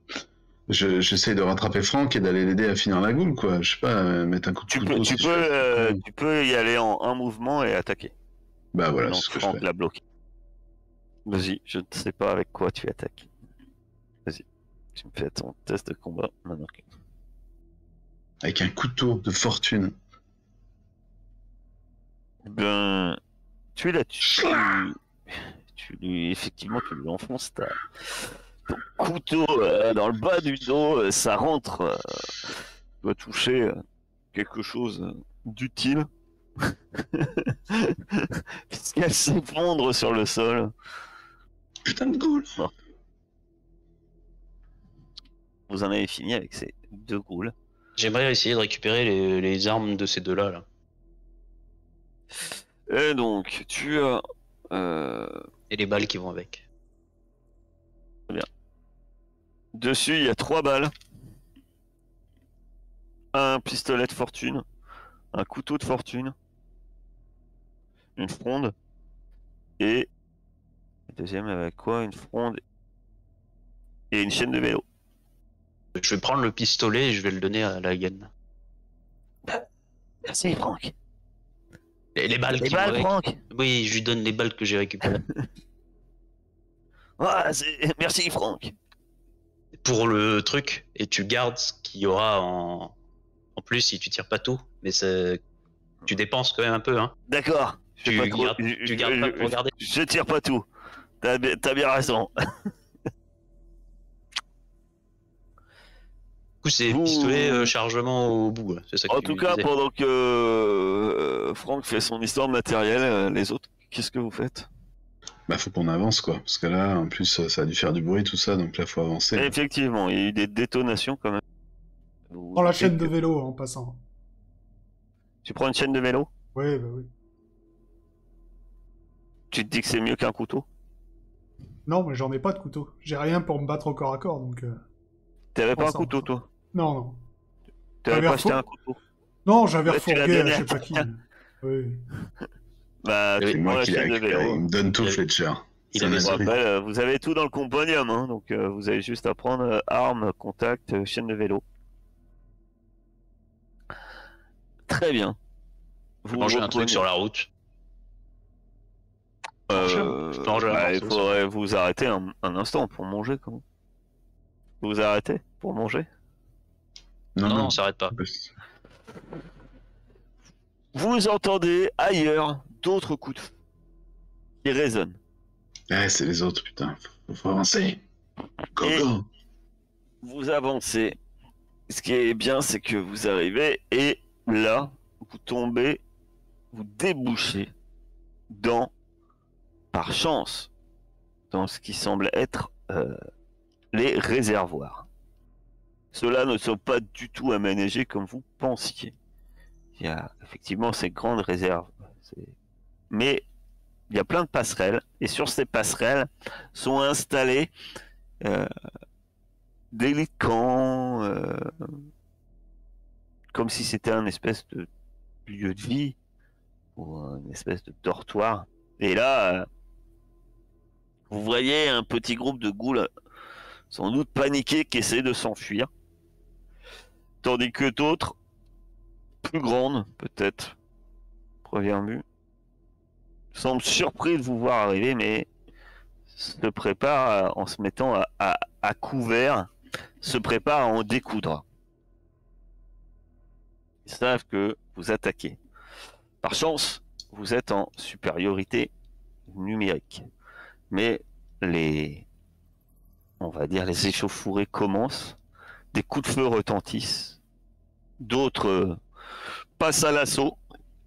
Speaker 4: J'essaye de rattraper Franck et d'aller l'aider à finir la goule, quoi. Je sais pas, mettre un coup de couteau.
Speaker 2: Tu peux y aller en un mouvement et attaquer.
Speaker 4: Bah voilà,
Speaker 2: donc
Speaker 4: c'est ce que je
Speaker 2: Franck
Speaker 4: fais.
Speaker 2: l'a bloqué. Vas-y, je ne sais pas avec quoi tu attaques. Vas-y, tu me fais ton test de combat maintenant.
Speaker 4: Avec un couteau de fortune.
Speaker 2: Ben, tu l'as tué. Effectivement, tu lui enfonces ton couteau dans le bas du dos. Ça rentre, doit toucher quelque chose d'utile. Puisqu'elle s'effondre sur le sol.
Speaker 4: Putain de goule.
Speaker 2: Bon. Vous en avez fini avec ces 2 goules.
Speaker 1: J'aimerais essayer de récupérer les armes de ces deux-là. Là.
Speaker 2: Et donc, tu as...
Speaker 1: Et les balles qui vont avec.
Speaker 2: Très bien. Dessus, il y a 3 balles. Un pistolet de fortune. Un couteau de fortune. Une fronde. Et... Le deuxième avec quoi? Une fronde. Et une chaîne de vélo.
Speaker 1: Je vais prendre le pistolet et je vais le donner à la gaine.
Speaker 2: Merci Franck.
Speaker 1: Et les balles qui vont avec.
Speaker 2: Franck.
Speaker 1: Oui, je lui donne les balles que j'ai récupérées.
Speaker 2: Merci Franck.
Speaker 1: Pour le truc, et tu gardes ce qu'il y aura en plus si tu tires pas tout. Mais tu dépenses quand même un peu, hein.
Speaker 2: D'accord.
Speaker 1: Tu gardes pas pour garder.
Speaker 2: Je tire pas tout. T'as bien raison.
Speaker 1: Du coup, c'est pistolet chargement au bout. C'est ça
Speaker 2: en tout cas, pendant que Franck fait son histoire de matériel, les autres, qu'est-ce que vous faites?
Speaker 4: Bah faut qu'on avance quoi, parce que là, en plus, ça a dû faire du bruit tout ça, donc là faut avancer.
Speaker 2: Et effectivement, il y a eu des détonations quand même.
Speaker 3: Prends la chaîne de vélo en passant.
Speaker 2: Tu prends une chaîne de vélo?
Speaker 3: Oui, bah oui.
Speaker 2: Tu te dis que c'est mieux qu'un couteau?
Speaker 3: Non, mais j'en ai pas de couteau. J'ai rien pour me battre au corps à corps, donc...
Speaker 2: T'avais pas un
Speaker 3: ça,
Speaker 2: couteau, toi?
Speaker 3: Non, non.
Speaker 2: Tu avais
Speaker 3: J'avais
Speaker 2: pas acheté
Speaker 3: refo-
Speaker 2: un couteau?
Speaker 3: Non, j'avais
Speaker 2: Ouais, tu l'as
Speaker 3: refourgué à
Speaker 2: donné
Speaker 3: je
Speaker 2: à
Speaker 3: sais pas qui. Oui.
Speaker 2: Bah,
Speaker 1: Oui,
Speaker 2: tu
Speaker 4: C'est
Speaker 2: prends
Speaker 4: moi
Speaker 2: la
Speaker 4: qui l'ai
Speaker 2: chaîne de
Speaker 4: récupéré.
Speaker 2: vélo.
Speaker 4: Il me donne tout,
Speaker 1: Il avait-
Speaker 4: Fletcher.
Speaker 1: il
Speaker 4: C'est un
Speaker 1: avait
Speaker 2: Je vous
Speaker 1: son-
Speaker 4: esprit.
Speaker 2: rappelle, vous avez tout dans le componium, hein, donc vous avez juste à prendre armes, contact, chaîne de vélo. Très bien.
Speaker 1: Je
Speaker 2: Vous
Speaker 1: mangeais un truc
Speaker 2: reprenez.
Speaker 1: sur la route. Je mangeais un
Speaker 2: Bah, il
Speaker 1: morceau,
Speaker 2: faudrait vous arrêter un instant pour manger, comment? Vous vous arrêtez pour manger?
Speaker 1: Non, on s'arrête pas.
Speaker 2: Vous entendez ailleurs d'autres coups de feu qui résonnent.
Speaker 4: Ouais, c'est les autres, putain. Faut avancer. Go,
Speaker 2: Et-
Speaker 4: go.
Speaker 2: Vous avancez. Ce qui est bien, c'est que vous arrivez et là, vous tombez, vous débouchez dans, par chance, dans ce qui semble être les réservoirs. Ceux-là ne sont pas du tout aménagés comme vous pensiez. Il y a effectivement ces grandes réserves. Mais il y a plein de passerelles et sur ces passerelles sont installés des camps, comme si c'était un espèce de lieu de vie ou une espèce de dortoir. Et là, vous voyez un petit groupe de ghouls, sans doute paniqués, qui essaient de s'enfuir, tandis que d'autres, plus grandes peut-être, première vue, semblent surpris de vous voir arriver, mais se préparent en se mettant à couvert, se préparent à en découdre. Ils savent que vous attaquez. Par chance, vous êtes en supériorité numérique. Mais on va dire, les échauffourées commencent, des coups de feu retentissent, d'autres passent à l'assaut,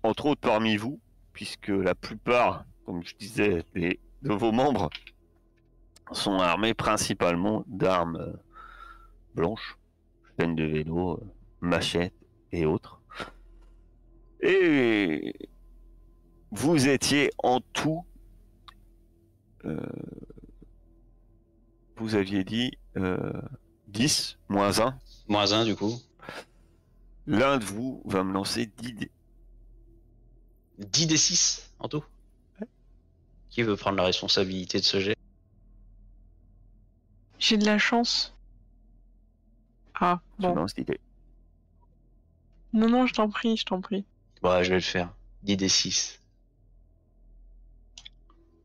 Speaker 2: entre autres parmi vous, puisque la plupart, comme je disais, de vos membres sont armés principalement d'armes blanches, chaînes de vélo, machettes et autres. Et vous étiez en tout, vous aviez dit 10 moins 1.
Speaker 1: Moins 1 du coup.
Speaker 2: L'un de vous va me lancer 10 dés.
Speaker 1: 10 des 6 en tout. Qui veut prendre la responsabilité de ce jet?
Speaker 5: J'ai de la chance. Ah,
Speaker 2: Je
Speaker 5: bon.
Speaker 2: lance 10 dés.
Speaker 5: Non, je t'en prie, je t'en prie.
Speaker 1: Ouais, je vais le faire. 10 des 6.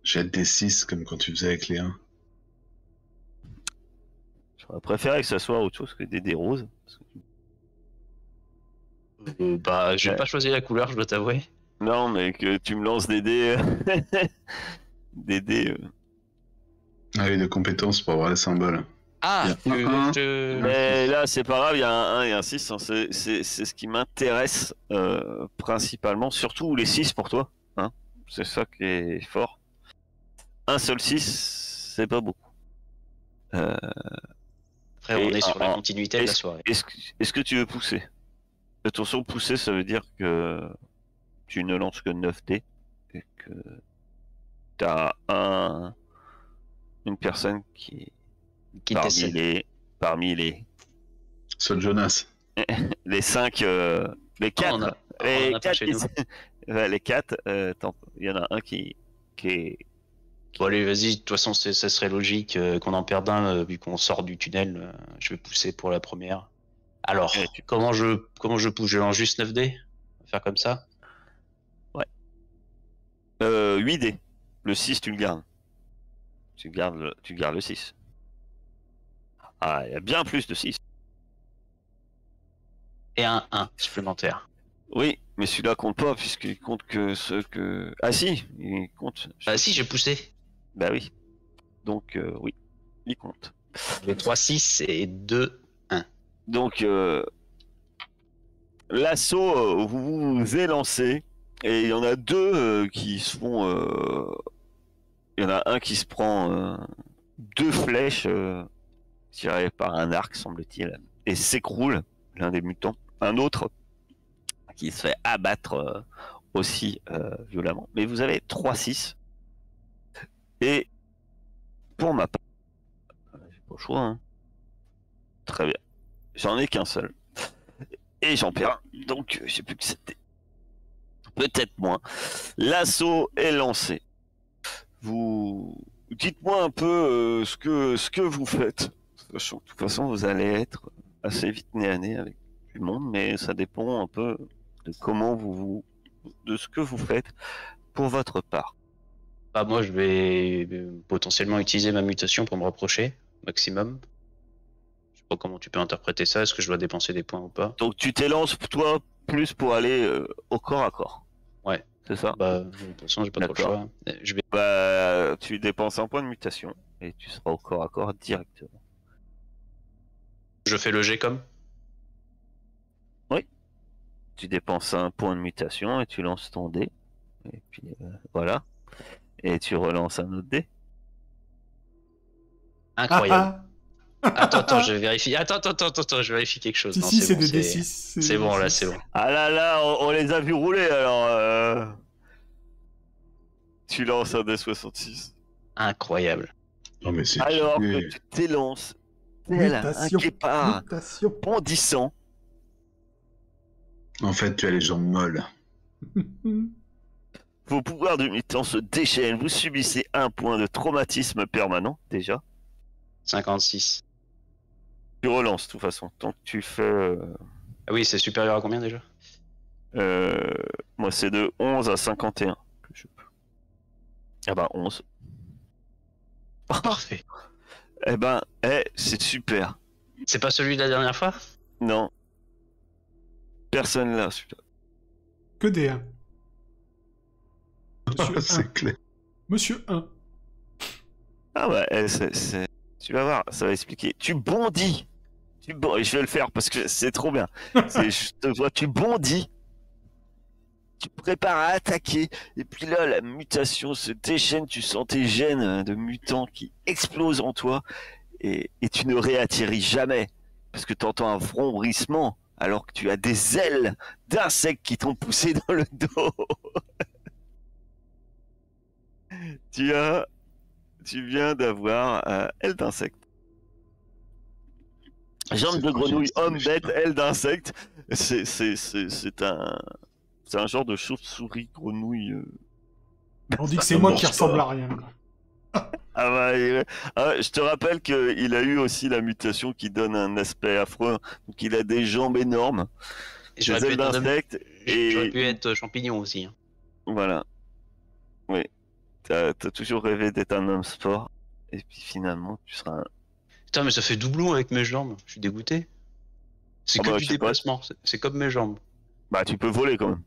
Speaker 4: Jette des 6 comme quand tu faisais avec les 1.
Speaker 2: J'aurais préféré que ça soit autre chose que des dés roses. Parce que
Speaker 1: Bah, j'ai
Speaker 2: Ouais.
Speaker 1: pas choisi la couleur, je dois t'avouer.
Speaker 2: Non, mais que tu me lances des dés. Des dés.
Speaker 4: Ah oui, de compétences pour avoir les symboles.
Speaker 1: Ah,
Speaker 4: Il y a
Speaker 1: tu veux
Speaker 4: un,
Speaker 1: que je te-
Speaker 2: Mais là, c'est pas grave, il y a un 1 et un 6. Hein. C'est ce qui m'intéresse principalement. Surtout les 6 pour toi. Hein. C'est ça qui est fort. Un seul 6, c'est pas beaucoup.
Speaker 1: Après, on
Speaker 2: Et
Speaker 1: est sur la
Speaker 2: en-
Speaker 1: continuité de la soirée.
Speaker 2: Est-ce que tu veux pousser? Attention, pousser, ça veut dire que tu ne lances que 9 dés et que t'as une personne qui
Speaker 1: Qui
Speaker 2: parmi
Speaker 1: décède.
Speaker 2: les
Speaker 4: Seul Jonas.
Speaker 2: les 5 les 4
Speaker 1: on a-
Speaker 2: les
Speaker 1: on en a pas
Speaker 2: 4
Speaker 1: chez nous.
Speaker 2: ouais, les 4 il y en a un qui est
Speaker 1: Bon, allez, vas-y, de toute façon, ça serait logique qu'on en perde un, vu qu'on sort du tunnel. Je vais pousser pour la première. Alors,
Speaker 2: Ouais,
Speaker 1: comment je pousse? Je lance juste 9 dés? On va faire comme ça?
Speaker 2: 8 dés. Le 6 tu le gardes. Tu gardes le 6. Ah, il y a bien plus de 6.
Speaker 1: Et un 1 supplémentaire.
Speaker 2: Oui, mais celui-là compte pas puisqu'il compte que ceux que... Ah si, il compte.
Speaker 1: Bah si, j'ai poussé.
Speaker 2: Bah oui. Donc oui, il compte.
Speaker 1: J'ai 3, 6 et 2.
Speaker 2: Donc l'assaut vous vous est lancé et il y en a deux qui se font... Il y en a un qui se prend 2 flèches tirées par un arc, semble-t-il, et s'écroule, l'un des mutants. Un autre qui se fait abattre aussi violemment. Mais vous avez 3-6. Et pour ma part, j'ai pas le choix. Hein. Très bien. J'en ai qu'un seul. Et j'en perds un. Donc, je sais plus que c'était. Peut-être moins. L'assaut est lancé. Vous dites-moi un peu ce que vous faites. Sachant que de toute façon, vous allez être assez vite nez à nez avec du monde, mais ça dépend un peu de comment de ce que vous faites pour votre part.
Speaker 1: Bah, moi, je vais potentiellement utiliser ma mutation pour me rapprocher, maximum. Je sais pas comment tu peux interpréter ça. Est-ce que je dois dépenser des points ou pas?
Speaker 2: Donc tu t'élances, toi, plus pour aller au corps à corps.
Speaker 1: Ouais.
Speaker 2: C'est ça?
Speaker 1: Bah, de toute façon, j'ai pas trop le
Speaker 2: D'accord.
Speaker 1: choix. Je vais...
Speaker 2: Bah, tu dépenses un point de mutation et tu seras au corps à corps directement.
Speaker 1: Je fais le G comme?
Speaker 2: Tu dépenses un point de mutation et tu lances ton dé. Et puis voilà. Et tu relances un autre dé.
Speaker 1: Incroyable. Attends, je vérifie. Attends, je vérifie quelque chose. Non,
Speaker 3: Si, c'est
Speaker 1: bon,
Speaker 3: des D6.
Speaker 1: C'est bon, là, c'est bon.
Speaker 2: Ah là là, on les a vus rouler alors. Tu lances un D66.
Speaker 1: Incroyable.
Speaker 4: Non, mais c'est
Speaker 2: Alors
Speaker 4: stylé.
Speaker 2: que tu t'élances, tel un
Speaker 3: Mutation.
Speaker 2: guépard
Speaker 3: Mutation.
Speaker 2: bondissant.
Speaker 4: En fait, tu as les jambes molles.
Speaker 2: Vos pouvoirs de mutant se déchaînent. Vous subissez un point de traumatisme permanent déjà.
Speaker 1: 56.
Speaker 2: Tu relances de toute façon. Tant que tu fais.
Speaker 1: Ah oui, c'est supérieur à combien déjà?
Speaker 2: Moi, c'est de 11 à 51 que je peux. Ah bah 11.
Speaker 1: Parfait.
Speaker 2: Eh ben, c'est super.
Speaker 1: C'est pas celui de la dernière fois?
Speaker 2: Non. Personne là, celui-là.
Speaker 3: Que des 1. Monsieur 1.
Speaker 4: C'est clair.
Speaker 3: Monsieur 1.
Speaker 2: Ah ouais, tu vas voir, ça va expliquer. Tu bondis. Je vais le faire parce que c'est trop bien. Je te vois, tu bondis. Tu te prépares à attaquer. Et puis là, la mutation se déchaîne. Tu sens tes gènes de mutant qui explosent en toi. Et tu ne réatterris jamais. Parce que tu entends un vrombrissement. Alors que tu as des ailes d'insectes qui t'ont poussé dans le dos. Tu viens d'avoir aile d'insecte. Jambes de grenouille, homme bête, aile d'insecte. C'est un genre de chauve-souris grenouille.
Speaker 3: On dit que c'est moi qui ressemble à rien.
Speaker 2: Ah bah, je te rappelle qu'il a eu aussi la mutation qui donne un aspect affreux. Donc il a des jambes énormes, des ailes d'insecte
Speaker 1: J'aurais pu être champignon aussi. Hein.
Speaker 2: Voilà. Oui. T'as toujours rêvé d'être un homme sport. Et puis finalement, tu seras un...
Speaker 1: Putain, mais ça fait doublon avec mes jambes. Je suis dégoûté. C'est que du déplacement. C'est comme mes jambes.
Speaker 2: Bah, tu peux voler quand même.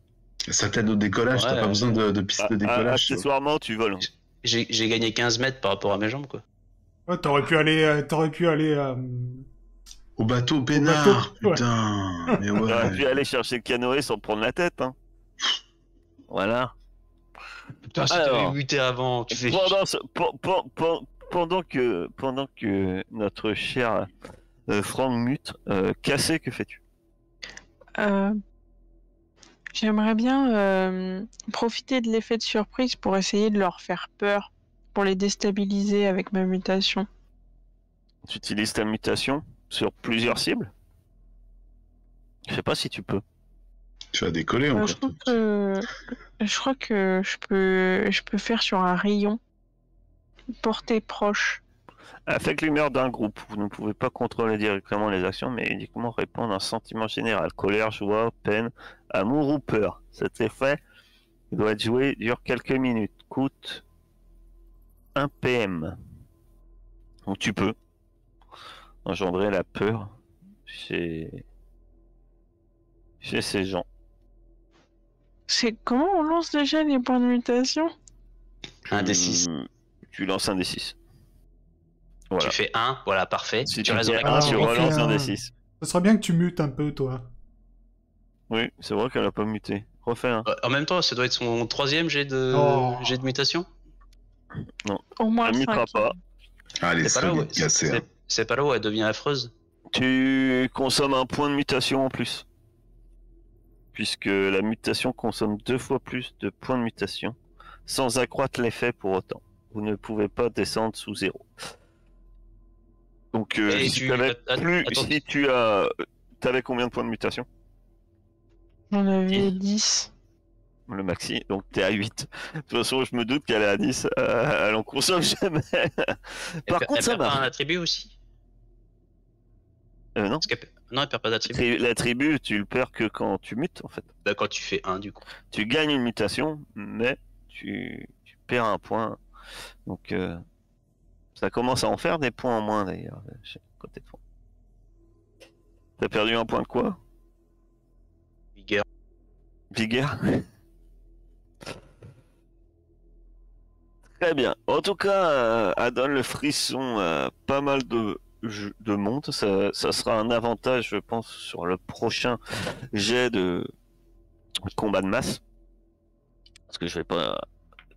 Speaker 4: Ça t'aide au décollage, t'as pas besoin de piste de décollage.
Speaker 2: Accessoirement, tu voles.
Speaker 1: J'ai gagné 15 mètres par rapport à mes jambes, quoi.
Speaker 3: Ouais, t'aurais pu aller,
Speaker 4: Au bateau peinard,
Speaker 3: ouais.
Speaker 4: putain. Mais ouais.
Speaker 2: T'aurais pu aller chercher le canoë sans prendre la tête, hein. Voilà.
Speaker 1: Putain, si t'avais muté avant, tu fais...
Speaker 2: Pendant que notre cher Franck mute, Cassé, que fais-tu?
Speaker 5: J'aimerais bien profiter de l'effet de surprise pour essayer de leur faire peur, pour les déstabiliser avec ma mutation.
Speaker 2: Tu utilises ta mutation sur plusieurs cibles? Je sais pas si tu peux.
Speaker 4: Tu vas décoller encore.
Speaker 5: Je crois que je peux faire sur un rayon. Portée proche.
Speaker 2: Avec l'humeur d'un groupe, vous ne pouvez pas contrôler directement les actions, mais uniquement répondre à un sentiment général. Colère, joie, peine, amour ou peur. Cet effet doit être joué, dure quelques minutes. Coûte 1 PM. Donc tu peux engendrer la peur chez ces gens.
Speaker 5: C'est comment on lance déjà les points de mutation?
Speaker 1: Un D6.
Speaker 2: Tu lances un D6. Voilà.
Speaker 1: Tu fais 1, voilà, parfait.
Speaker 2: Si
Speaker 1: tu
Speaker 2: tu
Speaker 1: résurrectes
Speaker 2: fais 1, tu relances un
Speaker 3: un
Speaker 2: D6.
Speaker 3: Ce serait bien que tu mutes un peu, toi.
Speaker 2: Oui, c'est vrai qu'elle a pas muté. Refais un.
Speaker 1: En même temps, ça doit être son 3e jet de mutation.
Speaker 5: Au moins
Speaker 2: Elle mutera
Speaker 5: 5.
Speaker 2: pas.
Speaker 4: Allez,
Speaker 1: C'est pas là où
Speaker 4: cassé.
Speaker 1: c'est pas là où elle devient affreuse.
Speaker 2: Tu consommes un point de mutation en plus. Puisque la mutation consomme 2 fois plus de points de mutation, sans accroître l'effet pour autant. Vous ne pouvez pas descendre sous 0. Donc, si tu avais plus... Si tu as... T'avais combien de points de mutation?
Speaker 5: J'en avais 10.
Speaker 2: Le maxi, donc t'es à 8. De toute façon, je me doute qu'elle est à 10. Elle en consomme jamais. Par contre, ça
Speaker 1: Elle perd pas un
Speaker 2: marche.
Speaker 1: attribut aussi?
Speaker 2: Non.
Speaker 1: Non, elle perd pas d'attribut.
Speaker 2: L'attribut, tu le perds que quand tu mutes, en fait.
Speaker 1: Bah, quand tu fais 1, du coup.
Speaker 2: Tu gagnes une mutation, mais tu perds un point. Donc, ça commence à en faire des points en moins, d'ailleurs, côté de fond. T'as perdu un point de quoi?
Speaker 1: Vigueur.
Speaker 2: Vigueur. Très bien. En tout cas, elle donne le frisson à pas mal de monde. Ça sera un avantage, je pense, sur le prochain jet de combat de masse. Parce que je vais pas...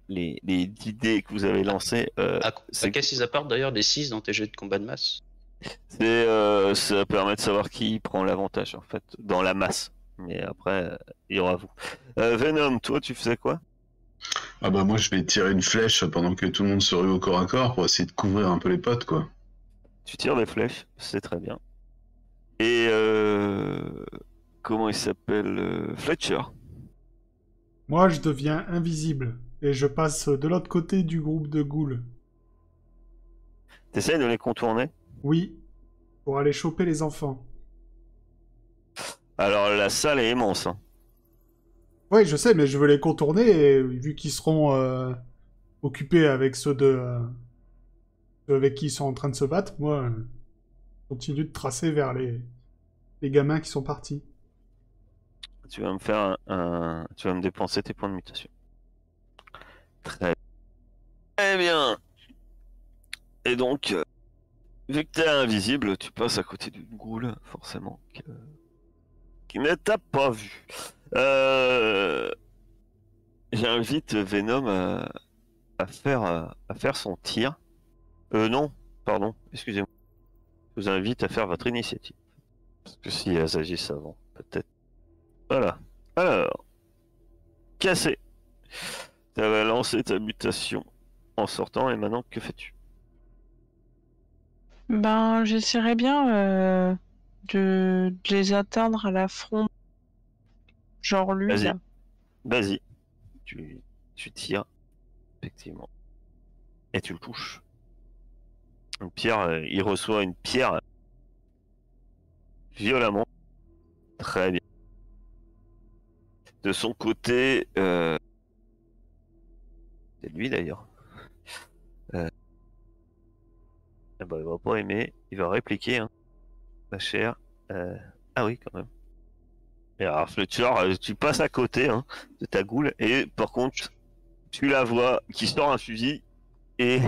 Speaker 2: Les idées que vous avez lancées...
Speaker 1: Qu'est-ce qu'ils apportent d'ailleurs des 6 dans tes jeux de combat de masse?
Speaker 2: ça permet de savoir qui prend l'avantage, en fait, dans la masse. Mais après, il y aura vous. Venom, toi, tu faisais quoi?
Speaker 4: Ah bah moi je vais tirer une flèche pendant que tout le monde se rue au corps à corps pour essayer de couvrir un peu les potes, quoi.
Speaker 2: Tu tires des flèches, c'est très bien. Et comment il s'appelle? Fletcher.
Speaker 3: Moi, je deviens invisible et je passe de l'autre côté du groupe de ghouls.
Speaker 2: T'essayes de les contourner?
Speaker 3: Oui, pour aller choper les enfants.
Speaker 2: Alors la salle est immense. Hein.
Speaker 3: Oui, je sais, mais je veux les contourner et vu qu'ils seront occupés avec ceux avec qui ils sont en train de se battre, moi, je continue de tracer vers les gamins qui sont partis.
Speaker 2: Tu vas me faire tu vas me dépenser tes points de mutation. Très bien. Et donc, vu que t'es invisible, tu passes à côté d'une goule, forcément, qui ne t'a pas vu. J'invite Venom à faire son tir. Non, pardon, excusez-moi. Je vous invite à faire votre initiative. Parce que si elles agissent avant, peut-être. Voilà. Alors, cassé. Tu avais lancé ta mutation en sortant et maintenant, que fais-tu?
Speaker 5: Ben, j'essaierai bien de les atteindre à la fronde. Genre lui,
Speaker 2: Vas-y.
Speaker 5: là.
Speaker 2: Vas-y. Tu tires, effectivement. Et tu le touches. Une pierre, il reçoit une pierre violemment. Très bien. De son côté, c'est lui d'ailleurs. Ah bah, il va pas aimer, il va répliquer, hein. La chair. Ah oui, quand même. Et alors, Fletcher, tu passes à côté hein, de ta goule, et par contre, tu la vois qui sort un fusil, et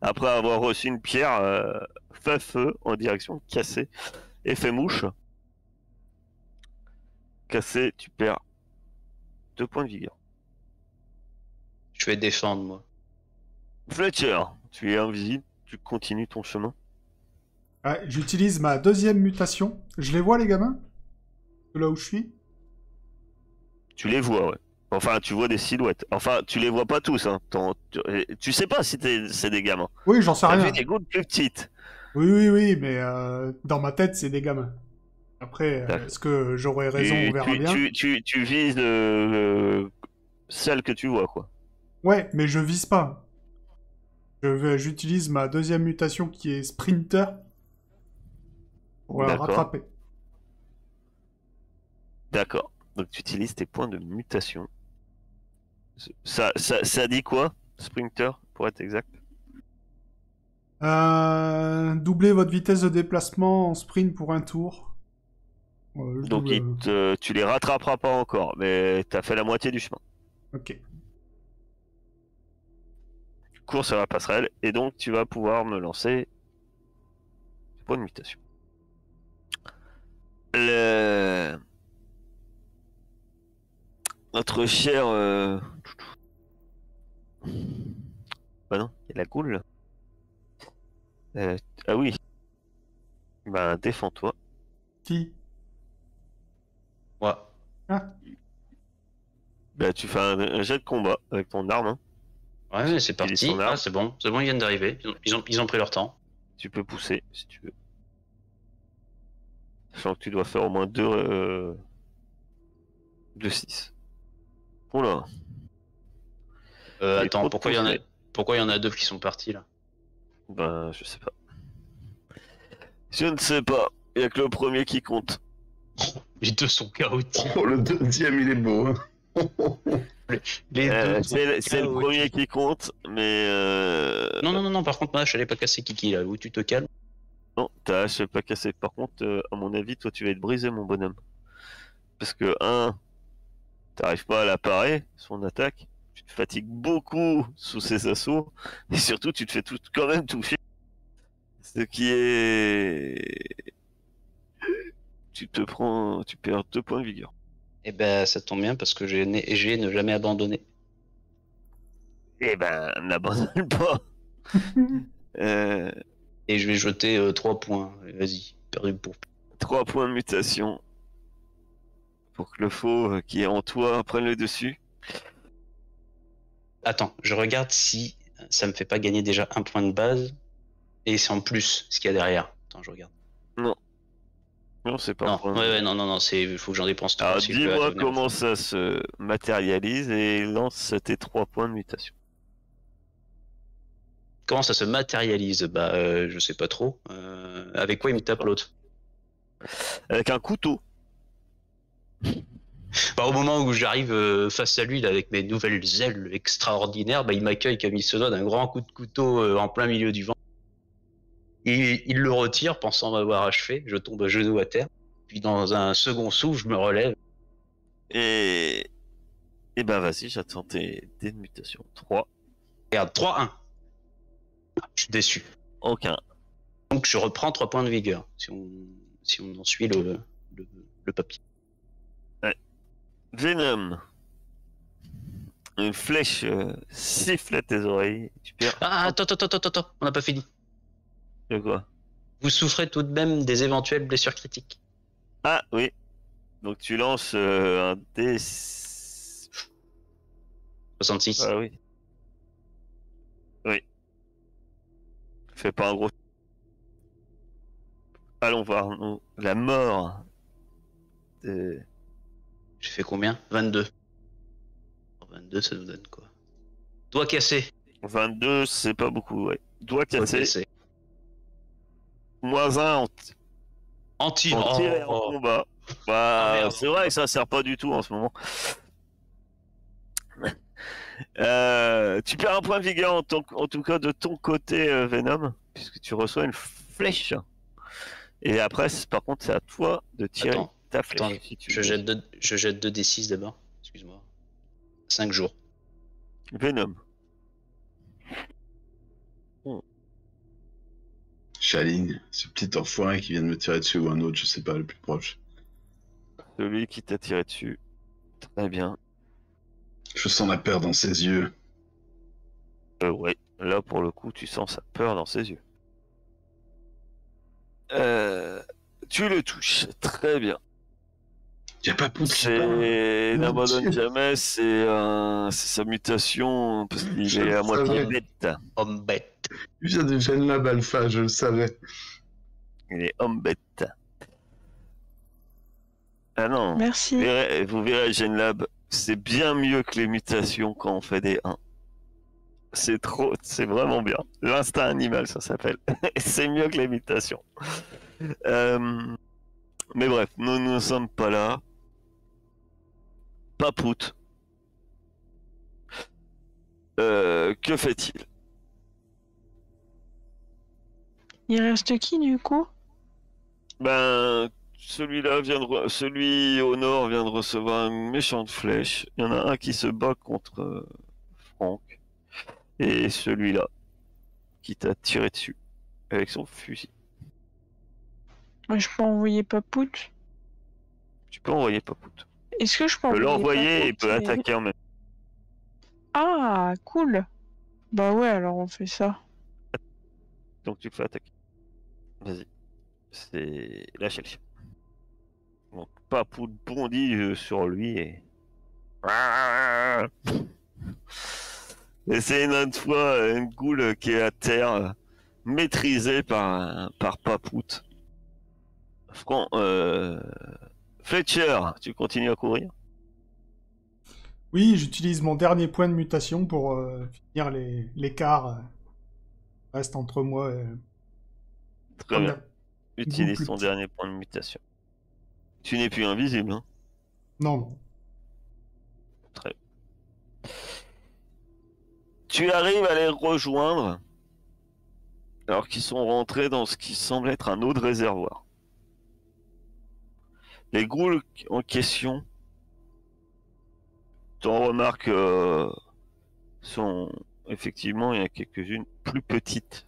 Speaker 2: après avoir reçu une pierre, fait feu en direction de Cassé, et fait mouche. Cassé, tu perds 2 points de vigueur.
Speaker 1: Je vais défendre, moi.
Speaker 2: Fletcher, tu es invisible, tu continues ton chemin.
Speaker 3: Ah, j'utilise ma deuxième mutation. Je les vois, les gamins? De là où je suis?
Speaker 2: Tu les vois, ouais. Enfin, tu vois des silhouettes. Enfin, tu les vois pas tous, hein. Tu sais pas si c'est des gamins.
Speaker 3: Oui, j'en sais
Speaker 2: T'as
Speaker 3: rien.
Speaker 2: vu des gouttes plus petites.
Speaker 3: Oui, mais dans ma tête, c'est des gamins. Après, est-ce que j'aurais raison? On verra bien.
Speaker 2: Tu vises celle que tu vois, quoi.
Speaker 3: Ouais, mais je vise pas. J'utilise ma deuxième mutation qui est Sprinter pour la rattraper.
Speaker 2: D'accord. Donc tu utilises tes points de mutation. Ça dit quoi, Sprinter, pour être exact?
Speaker 3: Doubler votre vitesse de déplacement en sprint pour un tour.
Speaker 2: Donc tu les rattraperas pas encore, mais t'as fait la moitié du chemin.
Speaker 3: Ok.
Speaker 2: Tu cours sur la passerelle, et donc tu vas pouvoir me lancer tes points de mutation. Notre cher... Bah non, il y a la goule. Ah oui. Bah défends-toi.
Speaker 3: Qui?
Speaker 1: Ouais.
Speaker 3: Ah.
Speaker 2: Bah tu fais un jet de combat avec ton arme. Hein.
Speaker 1: Ouais, c'est parti.
Speaker 2: son arme.
Speaker 1: Ah, c'est bon, ils viennent d'arriver. Ils ont pris leur temps.
Speaker 2: Tu peux pousser si tu veux. Sachant que tu dois faire au moins 2 De 6. Oula.
Speaker 1: Attends,
Speaker 2: trop
Speaker 1: pourquoi il y en a,
Speaker 2: poussé.
Speaker 1: pourquoi il y en a deux qui sont partis là?
Speaker 2: Bah, je sais pas. Je ne sais pas. Il y a que le premier qui compte.
Speaker 1: Les deux sont chaotiques.
Speaker 4: Oh, le deuxième, il est beau. Hein.
Speaker 1: Les deux sont
Speaker 2: C'est le premier
Speaker 1: chaotiques.
Speaker 2: qui compte, mais
Speaker 1: Non, par contre, moi, je n'allais pas casser Kiki là, où tu te calmes.
Speaker 2: non, ta hache est pas cassée. Par contre, à mon avis, toi, tu vas être brisé, mon bonhomme. Parce que, t'arrives pas à la parer, son attaque. Tu te fatigues beaucoup sous ses assauts. Et surtout, tu te fais quand même toucher. Ce qui est... Tu perds 2 points de vigueur.
Speaker 1: Eh ben, ça tombe bien parce que j'ai ne jamais abandonné.
Speaker 2: Eh ben, n'abandonne pas. Euh,
Speaker 1: Et je vais jeter 3 points. Vas-y, perdu pour.
Speaker 2: 3 points de mutation. Pour que le faux qui est en toi prenne le dessus.
Speaker 1: Attends, je regarde si ça me fait pas gagner déjà un point de base. Et c'est en plus ce qu'il y a derrière. Attends, je regarde.
Speaker 2: Non, c'est pas un
Speaker 1: Non,
Speaker 2: point.
Speaker 1: ouais, non, il faut que j'en dépense 3.
Speaker 2: Alors, dis-moi comment ça se matérialise et lance tes 3 points de mutation.
Speaker 1: Comment ça se matérialise? Bah, je sais pas trop. Avec quoi il me tape l'autre?
Speaker 2: Avec un couteau.
Speaker 1: Bah, au moment où j'arrive face à lui là, avec mes nouvelles ailes extraordinaires, bah, il m'accueille comme il se doit d'un grand coup de couteau en plein milieu du vent. Il le retire, pensant m'avoir achevé. Je tombe à genoux à terre. Puis dans un second souffle, je me relève.
Speaker 2: Et ben vas-y, j'attends tes dés de mutation. 3.
Speaker 1: Regarde, 3-1. Je suis déçu.
Speaker 2: Aucun.
Speaker 1: Donc je reprends 3 points de vigueur, si on en suit le papier.
Speaker 2: Venom. Une flèche siffle à tes oreilles. Tu perds.
Speaker 1: Ah, attends, on n'a pas fini.
Speaker 2: De quoi?
Speaker 1: Vous souffrez tout de même des éventuelles blessures critiques.
Speaker 2: Ah oui. Donc tu lances un dé.
Speaker 1: 66.
Speaker 2: Ah oui. Oui. Fais pas un gros. Allons voir nous. La mort de...
Speaker 1: J'ai fait combien? 22. 22, ça nous donne quoi? Doigt cassé.
Speaker 2: 22, c'est pas beaucoup, ouais. Doigt
Speaker 1: Doigt
Speaker 2: cassé.
Speaker 1: cassé.
Speaker 2: -1 en
Speaker 1: Anti.
Speaker 2: tir et en combat. Bah,
Speaker 1: merde.
Speaker 2: c'est vrai que ça sert pas du tout en ce moment. Tu perds un point de vigueur en tout cas de ton côté, Venom, puisque tu reçois une flèche. Et après, par contre, c'est à toi de tirer
Speaker 1: Attends,
Speaker 2: ta flèche.
Speaker 1: Attends,
Speaker 2: si tu
Speaker 1: je
Speaker 2: veux.
Speaker 1: jette 2 D6 d'abord. Excuse-moi. 5 jours.
Speaker 2: Venom.
Speaker 4: Chaline, ce petit enfoiré qui vient de me tirer dessus ou un autre, je sais pas, le plus proche.
Speaker 2: Celui qui t'a tiré dessus. Très bien.
Speaker 4: Je sens la peur dans ses yeux.
Speaker 2: Ouais, là pour le coup, tu sens sa peur dans ses yeux. Tu le touches, très bien.
Speaker 4: Y a pas Pout qui
Speaker 2: C'est
Speaker 4: Mon
Speaker 2: n'abandonne
Speaker 4: Dieu.
Speaker 2: jamais, c'est sa mutation parce qu'il
Speaker 4: Je
Speaker 2: est à
Speaker 4: le
Speaker 2: moitié
Speaker 4: savais.
Speaker 2: bête.
Speaker 1: Homme bête.
Speaker 4: Il vient de Genlab Alpha, je le savais.
Speaker 2: Il est homme bête. Ah non,
Speaker 5: Merci.
Speaker 2: vous verrez Genlab, c'est bien mieux que les mutations quand on fait des 1. C'est vraiment bien. L'instinct animal, ça s'appelle. C'est mieux que les mutations. Mais bref, nous ne sommes pas là. Papout. Que fait-il?
Speaker 5: Il reste qui du coup?
Speaker 2: Ben, celui au nord vient de recevoir une méchante flèche. Il y en a un qui se bat contre Franck. Et celui-là, qui t'a tiré dessus avec son fusil.
Speaker 5: Moi, je peux envoyer Papout.
Speaker 2: Tu peux envoyer Papout.
Speaker 5: Est-ce que je peux
Speaker 2: Tu peux
Speaker 5: envoyer
Speaker 2: l'envoyer et il
Speaker 5: Papout
Speaker 2: peut attaquer en même temps.
Speaker 5: Ah, cool. Bah ouais, alors on fait ça.
Speaker 2: Donc tu le fais attaquer. Vas-y. C'est lâcher le chien. Donc Papout bondit sur lui et... Et c'est une autre fois une goule qui est à terre, maîtrisée par Papout. Fletcher, tu continues à courir?
Speaker 3: Oui, j'utilise mon dernier point de mutation pour finir l'écart. Reste entre moi et...
Speaker 2: Très bien.
Speaker 3: Goût
Speaker 2: Utilise
Speaker 3: plus
Speaker 2: ton
Speaker 3: petit.
Speaker 2: dernier point de mutation. Tu n'es plus invisible, hein.
Speaker 3: Non, non.
Speaker 2: Très bien. Tu arrives à les rejoindre alors qu'ils sont rentrés dans ce qui semble être un autre réservoir. Les ghouls en question, t'en remarques, sont effectivement, il y en a quelques-unes plus petites.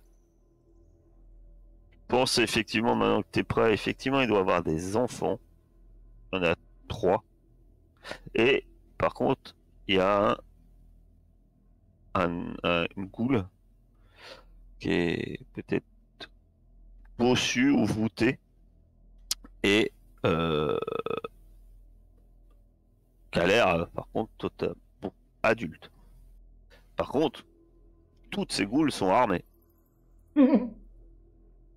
Speaker 2: Pense effectivement, maintenant que tu es prêt, effectivement, il doit y avoir des enfants. Il y en a 3. Et par contre, il y a une goule qui est peut-être bossue ou voûtée et qui a l'air, par contre, bon, adulte. Par contre, toutes ces goules sont armées.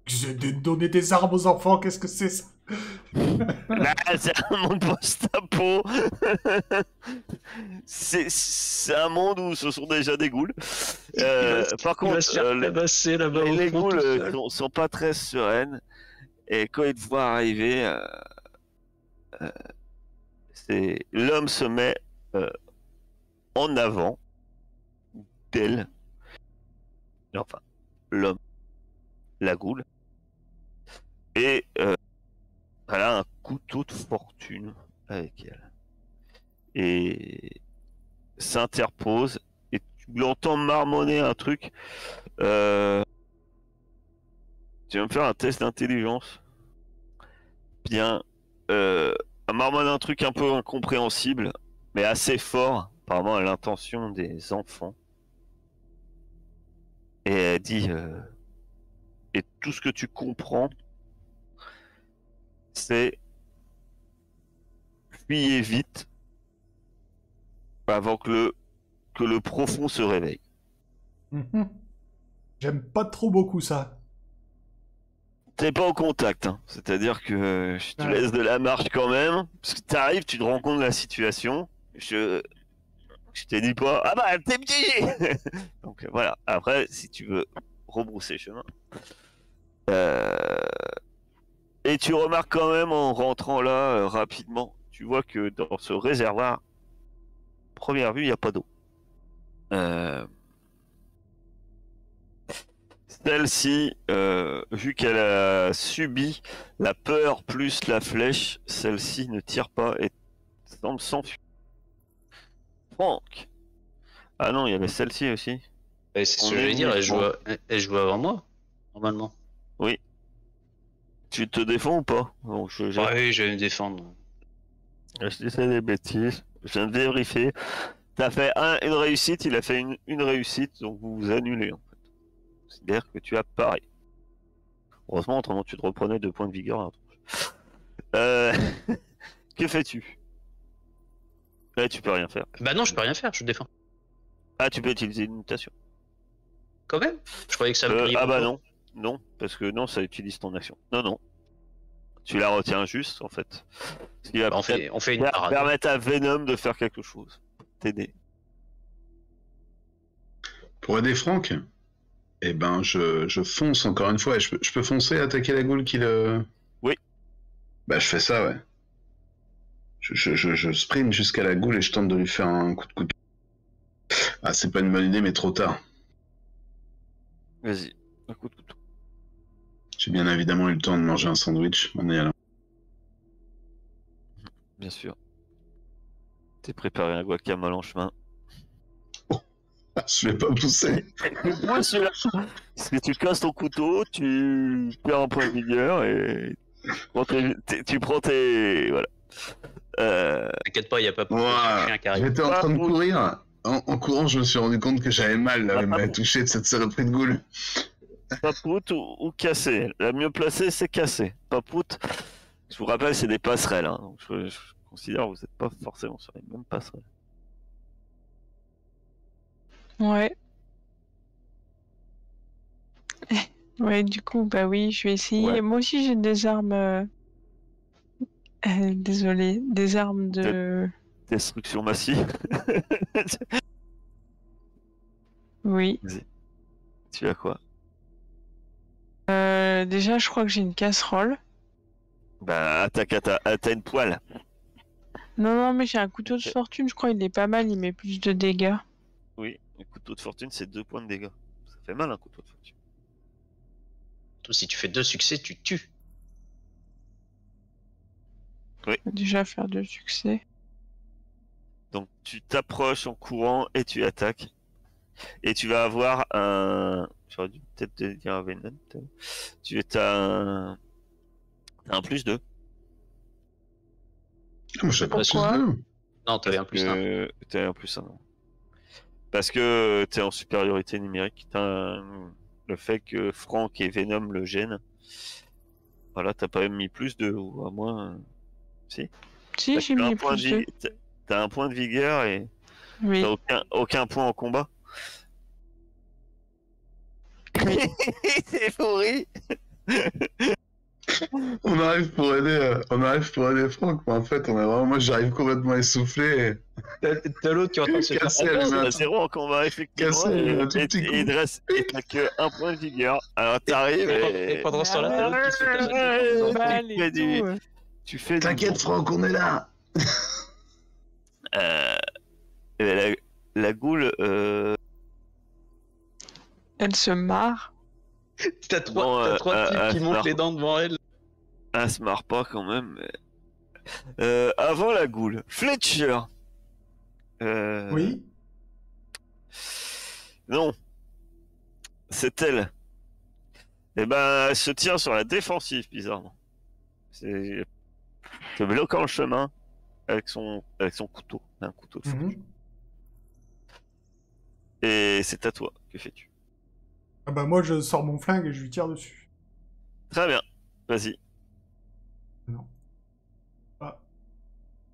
Speaker 3: J'ai donné des armes aux enfants, qu'est-ce que c'est ça?
Speaker 2: Là, c'est un monde post-apo. C'est un monde où ce sont déjà des ghouls. Par contre, les ghouls sont pas très sereines. Et quand ils te voient arriver, l'homme se met en avant d'elle. Enfin, l'homme, la goule. Et elle a un couteau de fortune avec elle. Et s'interpose. Et tu l'entends marmonner un truc. Tu vas me faire un test d'intelligence. Bien. Elle marmonne un truc un peu incompréhensible, mais assez fort, apparemment à l'intention des enfants. Et elle dit... et tout ce que tu comprends, c'est fuyez vite avant que le profond se réveille.
Speaker 3: J'aime pas trop beaucoup ça.
Speaker 2: T'es pas au contact, hein. C'est-à-dire que je te laisse de la marche quand même, parce que t'arrives, tu te rends compte de la situation. Je te dis pas, ah bah t'es piégé. Donc voilà. Après, si tu veux rebrousser chemin. Et tu remarques quand même en rentrant là rapidement, tu vois que dans ce réservoir, première vue, il n'y a pas d'eau. Celle-ci, vu qu'elle a subi la peur plus la flèche, celle-ci ne tire pas et semble s'enfuir. Franck. Ah non, il y avait celle-ci aussi.
Speaker 1: C'est ce que j'allais dire, elle joue avant moi, normalement.
Speaker 2: Oui. Tu te défends ou pas? Bon,
Speaker 1: Oui, je vais me défendre.
Speaker 2: Je disais des bêtises. Je viens de vérifier. T'as fait une réussite, il a fait une réussite, donc vous vous annulez en fait. C'est-à-dire que tu as pareil. Heureusement, autrement tu te reprenais 2 points de vigueur. Que fais-tu? Là, tu peux rien faire.
Speaker 1: Bah non, je peux rien faire, je défends.
Speaker 2: Ah, tu peux utiliser une mutation.
Speaker 1: Quand même? Je croyais que ça me
Speaker 2: Ah bah non. Non, parce que non, ça utilise ton action. Non. Tu la retiens juste, en fait. Ce qui va
Speaker 1: on fait une parade.
Speaker 2: Permettre à Venom de faire quelque chose. T'aider.
Speaker 4: Pour aider Franck, eh ben, je fonce encore une fois. Et je peux foncer, attaquer la goule qui le...
Speaker 2: Oui.
Speaker 4: Bah, je fais ça, ouais. Je sprint jusqu'à la goule et je tente de lui faire un coup de couteau. Ah, c'est pas une bonne idée, mais trop tard.
Speaker 2: Vas-y, un coup de couteau.
Speaker 4: J'ai bien évidemment eu le temps de manger un sandwich en y allant.
Speaker 2: Bien sûr. T'es préparé un guacamole en chemin.
Speaker 4: Je vais pas pousser.
Speaker 2: Moi, celui-là. Si tu casses ton couteau, tu perds un point de vigueur et tu prends tes... Voilà.
Speaker 1: T'inquiète pas, il n'y a pas
Speaker 4: beaucoup de
Speaker 1: chien qui arrive.
Speaker 4: J'étais en train de courir. En courant, je me suis rendu compte que j'avais mal là, elle m'a touché de cette saloperie de goule.
Speaker 2: Papoute ou cassé. La mieux placée, c'est cassé. Papoute, je vous rappelle, c'est des passerelles. Hein. Donc je considère que vous n'êtes pas forcément sur les mêmes passerelles.
Speaker 5: Ouais. Ouais, du coup, bah oui, je vais essayer.
Speaker 2: Ouais.
Speaker 5: Moi aussi, j'ai des armes. Désolé, des armes de.
Speaker 2: Destruction massive.
Speaker 5: Oui.
Speaker 2: Tu as quoi?
Speaker 5: Déjà, je crois que j'ai une casserole.
Speaker 2: Bah, t'as une poêle.
Speaker 5: Non, mais j'ai un couteau de fortune, je crois il est pas mal, il met plus de dégâts.
Speaker 2: Oui, un couteau de fortune, c'est 2 points de dégâts. Ça fait mal un couteau de fortune.
Speaker 1: Surtout si tu fais 2 succès, tu tues.
Speaker 5: Déjà faire 2 succès.
Speaker 2: Donc, tu t'approches en courant et tu attaques. Et tu vas avoir un. J'aurais dû peut-être te dire un Venom. T'as un +2.
Speaker 4: Moi, j'ai pas plus
Speaker 5: Pourquoi?
Speaker 4: deux.
Speaker 1: Non, t'avais un +1.
Speaker 2: T'as un +1. Parce que t'es en supériorité numérique. Le fait que Franck et Venom le gênent. Voilà, t'as pas même mis +2 ou à moins. Si.
Speaker 5: Si, j'ai mis plus 2.
Speaker 2: T'as un point de vigueur et
Speaker 5: Oui.
Speaker 2: t'as aucun point en combat.
Speaker 5: Oui.
Speaker 2: C'est pourri.
Speaker 4: On arrive pour aider Franck, mais en fait, moi, j'arrive complètement essoufflé.
Speaker 1: T'as l'autre qui est en train de se faire
Speaker 4: Cassé, elle met un
Speaker 2: T'as 0 en combat, effectivement.
Speaker 4: Cassé, un tout petit coup.
Speaker 2: Et t'as que un point de vigueur. Alors t'arrives
Speaker 1: Et pendant ce temps-là, t'as l'autre qui se fait taper.
Speaker 5: Balle et tout.
Speaker 2: Tu fais
Speaker 4: T'inquiète, Franck, on est là.
Speaker 2: La goule.
Speaker 5: Elle se marre.
Speaker 1: T'as trois types qui montent les dents devant elle.
Speaker 2: Elle se marre pas quand même. Avant la goule, Fletcher.
Speaker 3: Oui.
Speaker 2: Non. C'est elle. Eh ben, elle se tient sur la défensive, bizarrement. C'est te bloquant le chemin avec son couteau, un couteau de fortune. Et c'est à toi. Que fais-tu?
Speaker 3: Ah bah moi je sors mon flingue et je lui tire dessus.
Speaker 2: Très bien. Vas-y.
Speaker 3: Non. Ah.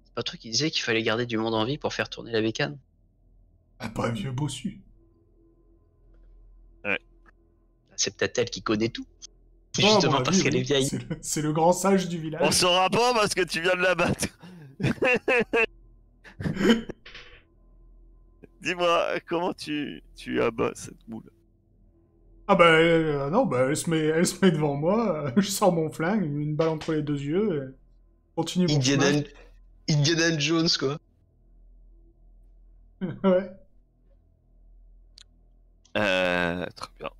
Speaker 1: C'est pas toi qui disais qu'il fallait garder du monde en vie pour faire tourner la bécane?
Speaker 3: Ah pas un vieux bossu.
Speaker 2: Ouais.
Speaker 1: C'est peut-être elle qui connaît tout.
Speaker 3: Oh, à
Speaker 1: Justement
Speaker 3: mon
Speaker 1: parce
Speaker 3: avis,
Speaker 1: qu'elle
Speaker 3: oui.
Speaker 1: est vieille.
Speaker 3: C'est le grand sage du village.
Speaker 2: On saura pas parce que tu viens de la battre. Dis-moi, comment tu abats cette boule?
Speaker 3: Ah bah non, bah elle se met devant moi, je sors mon flingue, une balle entre les deux yeux, et continue mon chemin.
Speaker 1: Indiana Jones, quoi.
Speaker 3: Ouais.
Speaker 2: Très bien.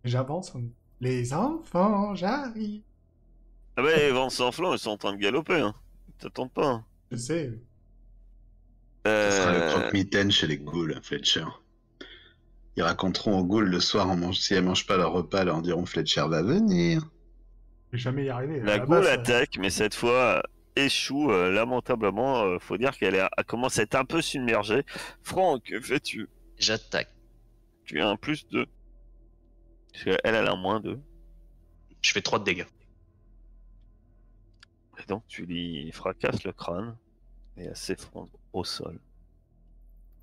Speaker 3: J'avance. Les enfants, j'arrive.
Speaker 2: Ah bah, les vents sans flanc, ils sont en train de galoper, hein. Ils t'attendent pas, hein.
Speaker 3: Je sais.
Speaker 4: Ce sera le croque-mitaine chez les ghouls, Fletcher. Ils raconteront aux ghouls le soir, si elles mangent pas leur repas, leur diront Fletcher va venir.
Speaker 3: Je vais jamais y arriver.
Speaker 2: La
Speaker 3: À
Speaker 2: goule
Speaker 3: base,
Speaker 2: attaque, mais cette fois échoue lamentablement. Faut dire qu'elle commence à être un peu submergée. Franck, que fais-tu?
Speaker 1: J'attaque.
Speaker 2: Tu as un +2. Parce qu'elle a un -2.
Speaker 1: Je fais 3 de dégâts.
Speaker 2: Et donc tu lui fracasses le crâne et elle s'effondre au sol.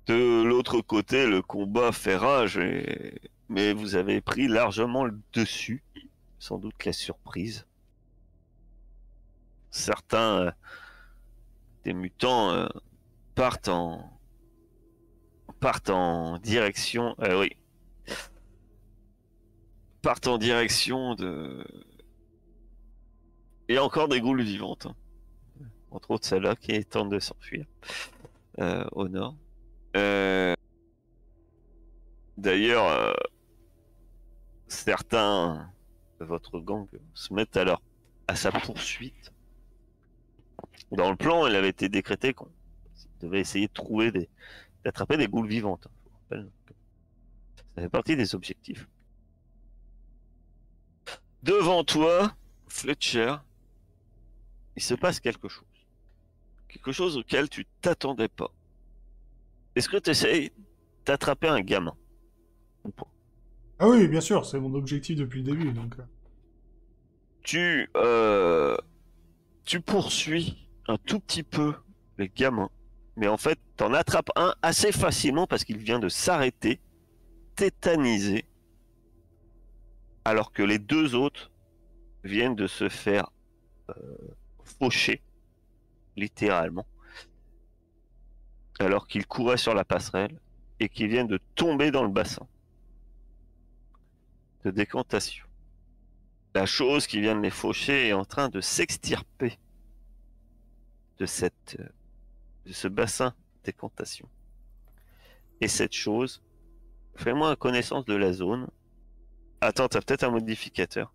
Speaker 2: De l'autre côté, le combat fait rage, mais vous avez pris largement le dessus. Sans doute la surprise. Certains des mutants partent en direction. Oui. Partent en direction de. Il y a encore des ghouls vivantes. Hein. Entre autres celle-là qui tente de s'enfuir au nord. D'ailleurs, certains de votre gang se mettent à sa poursuite. Dans le plan, il avait été décrété qu'on devait essayer de d'attraper des ghouls vivantes. Je vous rappelle que ça fait partie des objectifs. Devant toi, Fletcher, il se passe quelque chose. Quelque chose auquel tu t'attendais pas. Est-ce que tu essayes d'attraper un gamin ou pas?
Speaker 3: Ah oui, bien sûr, c'est mon objectif depuis le début, donc.
Speaker 2: Tu poursuis un tout petit peu les gamins, mais en fait, t'en attrapes un assez facilement parce qu'il vient de s'arrêter, tétanisé, alors que les deux autres viennent de se faire faucher littéralement, alors qu'ils couraient sur la passerelle et qu'ils viennent de tomber dans le bassin de décantation. La chose qui vient de les faucher est en train de s'extirper de ce bassin de décantation. Et cette chose, fais-moi connaissance de la zone. Attends, t'as peut-être un modificateur.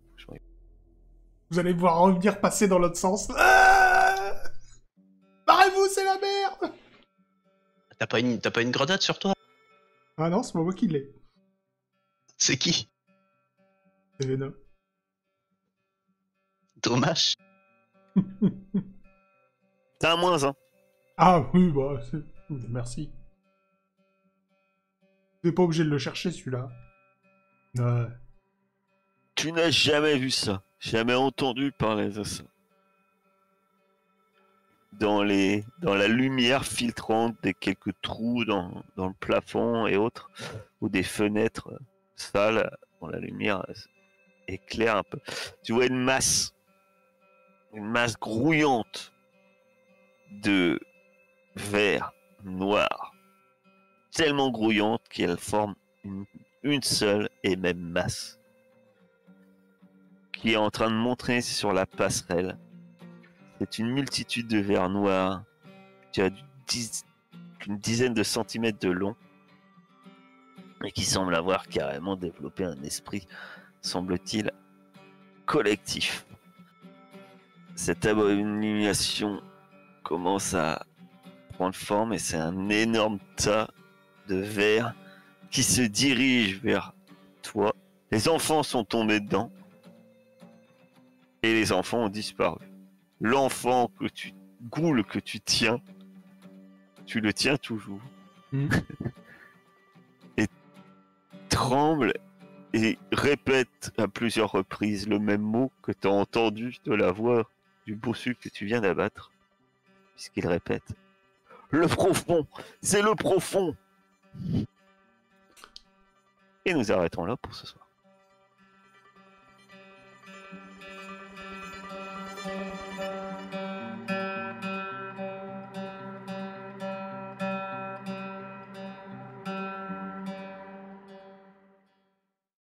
Speaker 3: Vous allez pouvoir revenir passer dans l'autre sens. Ah, barrez-vous, c'est la merde.
Speaker 1: T'as pas une grenade sur toi?
Speaker 3: Ah non, c'est pas moi qui l'ai.
Speaker 1: C'est qui?
Speaker 3: C'est Venom.
Speaker 1: Dommage.
Speaker 2: T'as un -1.
Speaker 3: Ah oui, bah, merci. T'es pas obligé de le chercher, celui-là. Ouais.
Speaker 2: Tu n'as jamais vu ça, jamais entendu parler de ça. Dans la lumière filtrante des quelques trous dans le plafond et autres, ou des fenêtres sales, dont la lumière éclaire un peu. Tu vois une masse grouillante de verre noir, tellement grouillante qu'elle forme une seule et même masse, qui est en train de montrer sur la passerelle. C'est une multitude de vers noirs qui a une dizaine de centimètres de long et qui semble avoir carrément développé un esprit, semble-t-il, collectif. Cette abomination commence à prendre forme et c'est un énorme tas de vers qui se dirige vers toi. Les enfants sont tombés dedans et les enfants ont disparu. L'enfant Ghoul que tu tiens, tu le tiens toujours. Et tremble et répète à plusieurs reprises le même mot que tu as entendu de la voix du bossu que tu viens d'abattre. Puisqu'il répète: le profond, c'est le profond. Et nous arrêtons là pour ce soir.